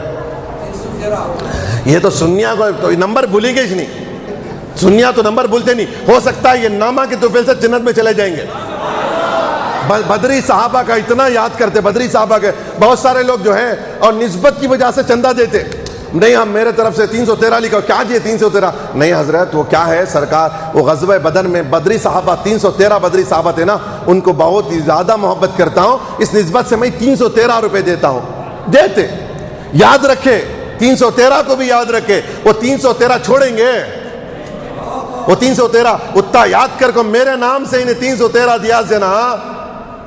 یہ تو سنیا کو تو نمبر بھولی گئی نہیں، سنیا تو نمبر بھولتے نہیں، ہو سکتا ہے یہ نامہ کی توفیل سے جنت میں چلے جائیں گے۔ بدری صحابہ کا اتنا یاد کرتے، بدری صحابہ کے بہت سارے لوگ جو ہیں اور نسبت کی وجہ سے چندہ دیتے، نہیں ہم میرے طرف سے 313 لکھا، کیا جی 313؟ نہیں حضرت وہ کیا ہے سرکار، وہ غزوہ بدر میں بدری صحابہ 313 بدری صحابہ تھے نا، ان کو بہت ہی زیادہ محبت کرتا ہوں، اس نسبت سے میں 313 روپے دیتا ہوں، دیتے، یاد رکھے 313 کو بھی یاد رکھے، وہ 313 چھوڑیں گے، وہ 313 اتنا یاد کر کو میرے نام سے انہیں 313 دیا سے نا،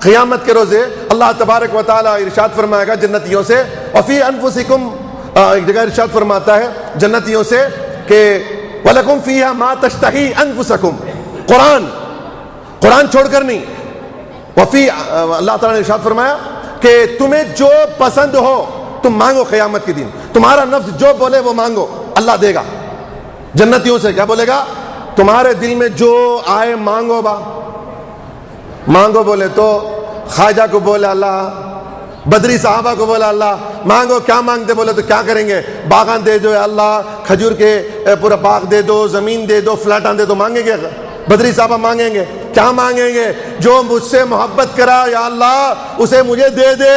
قیامت کے روزے اللہ تبارک و تعالی ارشاد فرمائے گا جنتیوں سے، وفی انفسکم، ایک جگہ ارشاد فرماتا ہے جنتیوں سے کہ وَلَكُمْ فِيهَا مَا تَشْتَهِي أَنفُسَكُمْ، قرآن چھوڑ کر نہیں، وفی اللہ تعالیٰ نے ارشاد فرمایا کہ تمہیں جو پسند ہو تم مانگو، قیامت کے دن تمہارا نفس جو بولے وہ مانگو، اللہ دے گا۔ جنتیوں سے کیا بولے گا؟ تمہارے دل میں جو آئے مانگو، مانگو بولے تو خواجہ کو بولا اللہ، بدری صحابہ کو بولا اللہ مانگو کیا مانگتے، بولے تو کیا کریں گے، باغان دے دو یا اللہ، کھجور کے پورا باغ دے دو، زمین دے دو، فلیٹاں دے دو، مانگیں گے؟ بدری صحابہ مانگیں گے؟ کیا مانگیں گے؟ جو مجھ سے محبت کرا یا اللہ اسے مجھے دے دے۔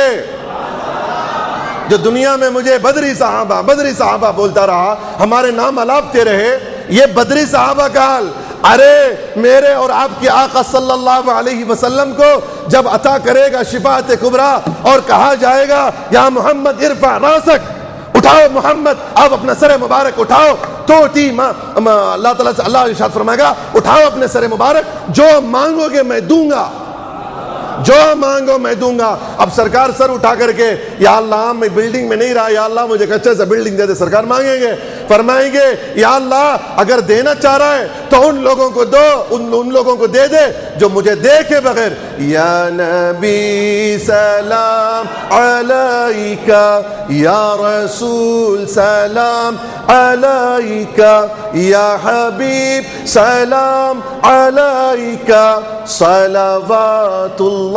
جو دنیا میں مجھے بدری صحابہ بولتا رہا، ہمارے نام الاپتے رہے، یہ بدری صحابہ کا حال۔ ارے میرے اور آپ کے آقا صلی اللہ علیہ وسلم کو جب عطا کرے گا شفاعت کبریٰ اور کہا جائے گا یا محمد ارفع راسک، اٹھاؤ محمد آپ اپنا سر مبارک اٹھاؤ، تو اللہ تعالیٰ سے اللہ ارشاد فرمائے گا اٹھاؤ اپنے سر مبارک، جو مانگو گے میں دوں گا، جو مانگو میں دوں گا۔ اب سرکار سر اٹھا کر کے یا اللہ میں بلڈنگ میں نہیں رہا، یا اللہ مجھے اچھے سے بلڈنگ دے دے، سرکار مانگیں گے، فرمائیں گے یا اللہ اگر دینا چاہ رہا ہے تو ان لوگوں کو دو، ان لوگوں کو دے دے جو مجھے دیکھے بغیر۔ یا نبی سلام علیکہ، یا رسول سلام علیکہ، یا حبیب سلام علیکہ، صلوات اللہ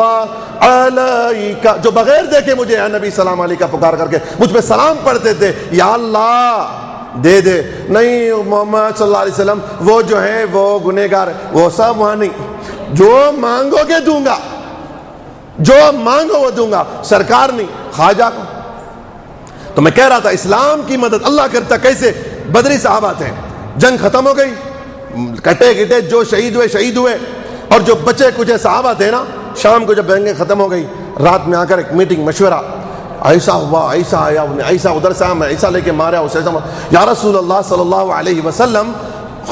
علیکہ۔ جو بغیر دیکھے مجھے یا نبی سلام علیکہ پکار کر کے مجھ پہ سلام پڑھتے تھے، یا اللہ دے دے۔ نہیں محمد صلی اللہ علیہ وسلم وہ جو ہیں وہ گنہگار، وہ سب وہاں نہیں، جو مانگو گے دوں گا، جو مانگو وہ دوں گا، سرکار نہیں، خواجہ کو۔ تو میں کہہ رہا تھا اسلام کی مدد اللہ کرتا کیسے؟ بدری صحابہ تھے، جنگ ختم ہو گئی، کٹے گٹے جو شہید ہوئے، اور جو بچے کچھ صحابہ تھے نا، شام کو جب جنگ ختم ہو گئی، رات میں آ کر ایک میٹنگ، مشورہ، ایسا ہوا، ایسا آیا، ایسا ادھر سے میں ایسا لے کے مارا، اسے ایسا مارا۔ یا رسول اللہ صلی اللہ علیہ وسلم،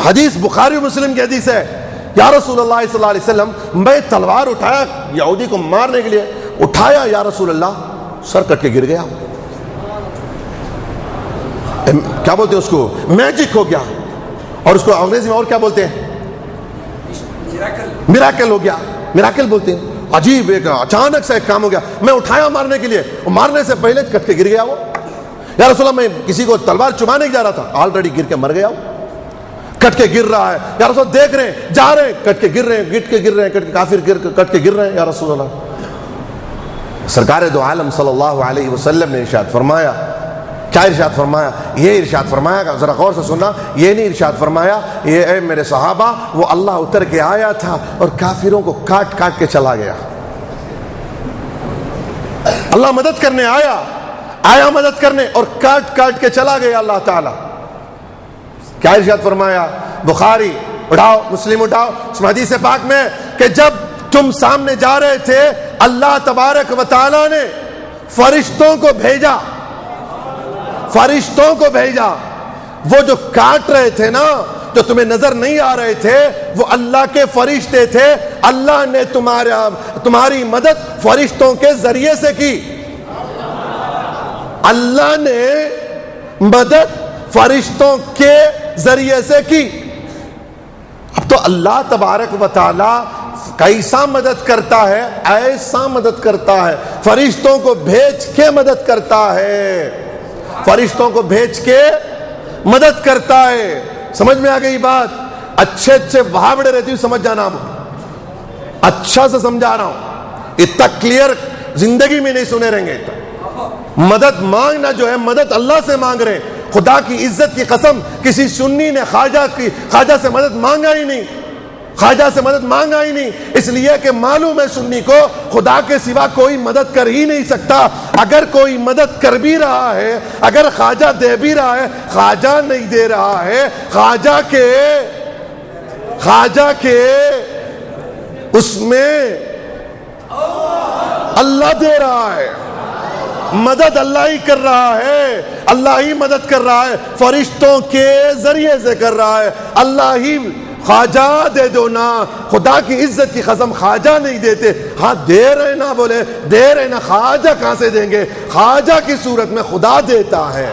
حدیث بخاری و مسلم کی حدیث ہے، یا رسول اللہ صلی اللہ علیہ وسلم میں تلوار اٹھایا یہودی کو مارنے کے لیے، اٹھایا یا رسول اللہ، سر کٹ کے گر گیا، کیا بولتے ہیں اس کو، میجک ہو گیا، اور اس کو انگریزی میں اور کیا بولتے ہیں، میراکل ہو گیا، میراکل بولتے ہیں۔ عجیب ایک اچانک سے ایک کام ہو گیا، میں اٹھایا مارنے کے لیے، مارنے سے پہلے کٹ کے گر گیا وہ۔ یا رسول اللہ میں کسی کو تلوار چبانے جا رہا تھا، آلریڈی گر کے مر گیا وہ، کٹ کے گر رہا ہے۔ یا رسول اللہ دیکھ رہے ہیں، جا رہے ہیں، کٹ کے گر رہے ہیں، کٹ کے گر رہے ہیں، کٹ کے کافر کٹ کے گر رہے ہیں۔ یا رسول اللہ، سرکار دو عالم صلی اللہ علیہ وسلم نے ارشاد فرمایا، کیا ارشاد فرمایا؟ یہ ارشاد فرمایا کہ ذرا غور سے سننا، یہ نہیں ارشاد فرمایا یہ اے میرے صحابہ وہ اللہ اتر کے آیا تھا اور کافروں کو کاٹ کاٹ کے چلا گیا۔ اللہ مدد کرنے آیا مدد کرنے اور کاٹ کاٹ کے چلا گیا اللہ تعالی۔ کیا ارشاد فرمایا؟ بخاری اٹھاؤ، مسلم اٹھاؤ، اس حدیث پاک میں کہ جب تم سامنے جا رہے تھے اللہ تبارک و تعالی نے فرشتوں کو بھیجا، فرشتوں کو بھیجا، وہ جو کاٹ رہے تھے نا، جو تمہیں نظر نہیں آ رہے تھے، وہ اللہ کے فرشتے تھے۔ اللہ نے تمہاری مدد فرشتوں کے ذریعے سے کی، اللہ نے مدد فرشتوں کے ذریعے سے کی۔ اب تو اللہ تبارک و تعالی کیسا مدد کرتا ہے؟ ایسا مدد کرتا ہے، فرشتوں کو بھیج کے مدد کرتا ہے، فرشتوں کو بھیج کے مدد کرتا ہے۔ سمجھ میں آ گئی بات؟ اچھے اچھے وہابڑے رہتی ہوں، سمجھ جانا، اچھا سے سمجھا رہا ہوں، اتنا کلیئر زندگی میں نہیں سنے رہیں گے۔ مدد مانگنا جو ہے مدد اللہ سے مانگ رہے ہیں، خدا کی عزت کی قسم کسی سنی نے خواجہ سے مدد مانگا ہی نہیں، خواجہ سے مدد مانگا ہی نہیں، اس لیے کہ معلوم ہے سنی کو خدا کے سوا کوئی مدد کر ہی نہیں سکتا۔ اگر کوئی مدد کر بھی رہا ہے، اگر خواجہ دے بھی رہا ہے، خواجہ نہیں دے رہا ہے، خواجہ کے اس میں اللہ دے رہا ہے، مدد اللہ ہی کر رہا ہے، اللہ ہی مدد کر رہا ہے، فرشتوں کے ذریعے سے کر رہا ہے، اللہ ہی۔ خواجہ دے دو نا، خدا کی عزت کی قسم خواجہ نہیں دیتے، ہاں دے رہے نا، بولے دے رہے نا، خواجہ کہاں سے دیں گے؟ خواجہ کی صورت میں خدا دیتا ہے،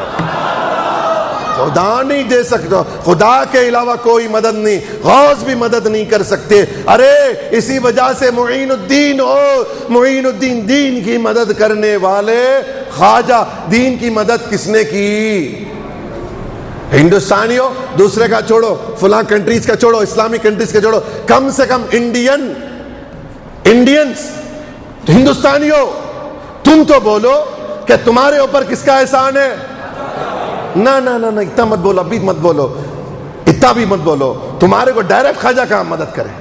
خدا نہیں دے سکتا، خدا کے علاوہ کوئی مدد نہیں، غوث بھی مدد نہیں کر سکتے۔ ارے اسی وجہ سے معین الدین معین الدین، دین کی مدد کرنے والے خواجہ۔ دین کی مدد کس نے کی؟ ہندوستانیوں، دوسرے کا چھوڑو، فلاں کنٹریز کا چھوڑو، اسلامی کنٹریز کا چھوڑو، کم سے کم انڈینس تو ہندوستانیوں تم تو بولو کہ تمہارے اوپر کس کا احسان ہے؟ نہ اتنا مت بولو، ابھی مت بولو، اتنا بھی مت بولو. تمہارے کو ڈائریکٹ خواجہ کہاں مدد کرے؟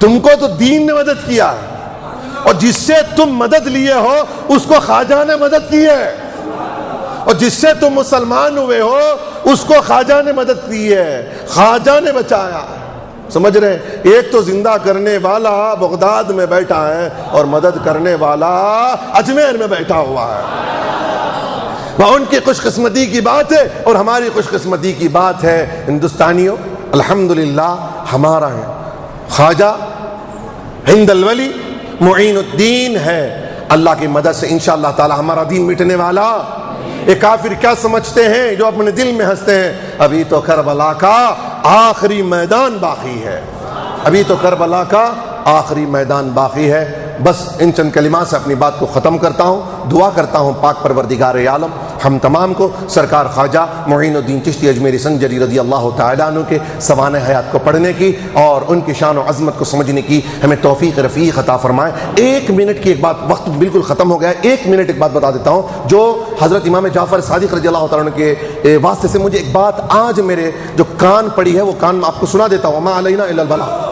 تم کو تو دین نے مدد کیا ہے، اور جس سے تم مدد لیے ہو اس کو خواجہ نے مدد کی ہے، اور جس سے تم مسلمان ہوئے ہو اس کو خواجہ نے مدد کی ہے، خواجہ نے بچایا. سمجھ رہے ہیں؟ ایک تو زندہ کرنے والا بغداد میں بیٹھا ہے اور مدد کرنے والا اجمیر میں بیٹھا ہوا ہے. وہ ان کی خوش قسمتی کی بات ہے اور ہماری خوش قسمتی کی بات ہے. ہندوستانیوں الحمدللہ ہمارا ہے خواجہ ہند الولی معین الدین ہے. اللہ کی مدد سے انشاءاللہ تعالی ہمارا دین مٹنے والا. یہ کافر کیا سمجھتے ہیں جو اپنے دل میں ہنستے ہیں؟ ابھی تو کربلا کا آخری میدان باقی ہے، ابھی تو کربلا کا آخری میدان باقی ہے. بس ان چند کلمات سے اپنی بات کو ختم کرتا ہوں. دعا کرتا ہوں پاک پروردگار عالم ہم تمام کو سرکار خواجہ معین الدین چشتی اجمیری سنجری رضی اللہ تعالیٰ عنہ کے سوانح حیات کو پڑھنے کی اور ان کی شان و عظمت کو سمجھنے کی ہمیں توفیق رفیق عطا فرمائے. 1 منٹ کی ایک بات، وقت بالکل ختم ہو گیا ہے، 1 منٹ ایک بات بتا دیتا ہوں جو حضرت امام جعفر صادق رضی اللہ تعالیٰ عنہ کے واسطے سے مجھے ایک بات آج میرے جو کان پڑی ہے وہ کان آپ کو سنا دیتا ہوں. وما علینا الا البلاغ.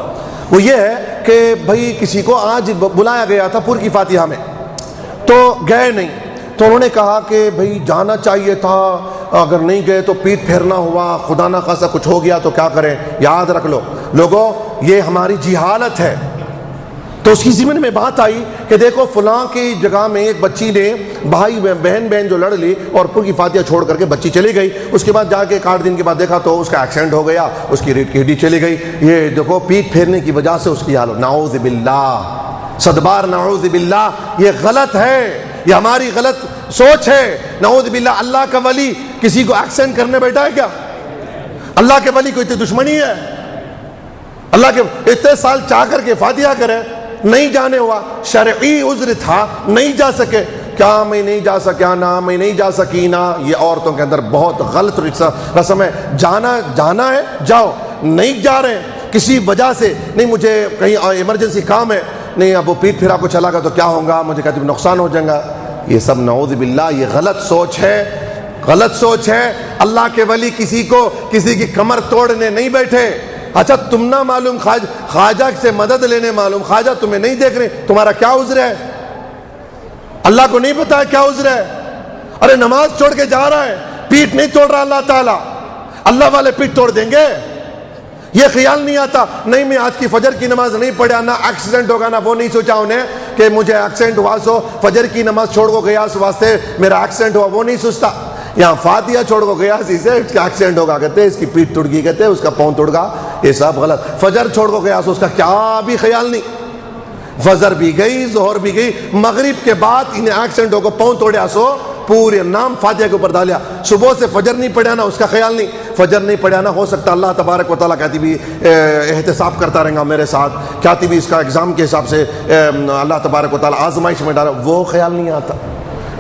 وہ یہ ہے کہ بھائی کسی کو آج بلایا گیا تھا پور کی فاتحہ میں تو گئے نہیں، تو انہوں نے کہا کہ بھائی جانا چاہیے تھا، اگر نہیں گئے تو پیٹ پھیرنا ہوا، خدا نہ خاصا کچھ ہو گیا تو کیا کریں. یاد رکھ لو لوگوں یہ ہماری جہالت ہے. تو اس کی ضمن میں بات آئی کہ دیکھو فلاں کی جگہ میں ایک بچی نے بھائی بہن جو لڑ لی اور پور کی فاتحہ چھوڑ کر کے بچی چلی گئی. اس کے بعد جا کے 8 دن کے بعد دیکھا تو اس کا ایکسیڈنٹ ہو گیا، اس کی ریڑھ کی ہڈی چلی گئی. یہ دیکھو پیٹ پھیرنے کی وجہ سے اس کی حالت، نعوذ باللہ، صدبار نعوذ باللہ. یہ غلط ہے، یہ ہماری غلط سوچ ہے. نعوذ باللہ. اللہ کا ولی کسی کو ایکسیڈنٹ کرنے بیٹھا ہے کیا؟ اللہ کے ولی کو اتنی دشمنی ہے؟ اللہ کے اتنے سال چاہ کر کے فاتحہ کرے، نہیں جانے ہوا، شرعی عذر تھا نہیں جا سکے. کیا میں نہیں جا سکیا نا، میں نہیں جا سکی نا، یہ عورتوں کے اندر بہت غلط رسم ہے. جانا ہے جاؤ، نہیں جا رہے کسی وجہ سے، نہیں مجھے کہیں ایمرجنسی کام ہے، نہیں اب وہ پیٹ پھرا کو چلا گا تو کیا ہوگا، مجھے کہتے نقصان ہو جائے گا. یہ سب نعوذ باللہ یہ غلط سوچ ہے، غلط سوچ ہے. اللہ کے ولی کسی کی کمر توڑنے نہیں بیٹھے. اچھا تم نہ معلوم خواجہ سے مدد لینے معلوم، خواجہ تمہیں نہیں دیکھ رہے، تمہارا کیا عذر ہے؟ اللہ کو نہیں پتا ہے کیا عذر ہے؟ ارے نماز چھوڑ کے جا رہا ہے، پیٹ نہیں توڑ رہا اللہ تعالیٰ. اللہ والے پیٹ توڑ دیں گے؟ یہ خیال نہیں آتا. نہیں میں آج کی فجر کی نماز نہیں پڑھا، نہ ایکسیڈنٹ ہوگا، نہ وہ نہیں سوچا انہیں کہ مجھے ایکسیڈنٹ ہوا سو فجر کی نماز چھوڑ کو گیا اس واسطے میرا ایکسیڈنٹ ہوا، وہ نہیں سوچتا. یہاں فاتحہ چھوڑ کو گیا اسی سے اس کا ایکسیڈنٹ ہوگا، کہتے ہیں اس کی پیٹ ٹوٹ گئی، کہتے ہیں اس کا پاؤں ٹوٹ گا. یہ سب غلط. فجر چھوڑ کو گیا سو اس کا کیا بھی خیال نہیں. فجر بھی گئی، ظہر بھی گئی، مغرب کے بعد انہیں ایکسیڈنٹ ہو کو پاؤں توڑیا سو پورے نام فاتحہ کے اوپر ڈالیا. صبح سے فجر نہیں پڑھا نا، اس کا خیال نہیں. فجر نہیں پڑھا نا، ہو سکتا اللہ تبارک و تعالیٰ کہتی بھی احتساب کرتا رہے گا میرے ساتھ، کہتی بھی اس کا ایگزام کے حساب سے اللہ تبارک و تعالیٰ آزمائش میں ڈالا، وہ خیال نہیں آتا.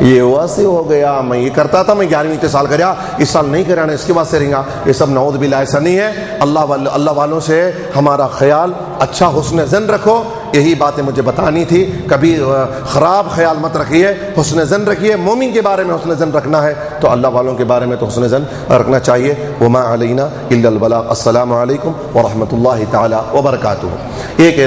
یہ واسے ہو گیا، میں یہ کرتا تھا، میں 11ویں سال کریا، اس سال نہیں کرانا، اس کے بعد سے رہیں گا. یہ سب نعوذ باللہ ایسا نہیں ہے. اللہ والوں سے ہمارا خیال اچھا حسن ظن رکھو. یہی باتیں مجھے بتانی تھی. کبھی خراب خیال مت رکھیے، حسن ظن رکھیے. مومن کے بارے میں حسن ظن رکھنا ہے تو اللہ والوں کے بارے میں تو حسن ظن رکھنا چاہیے. وما علینا الا البلاغ. السلام علیکم ورحمۃ اللہ تعالی وبرکاتہ. ایک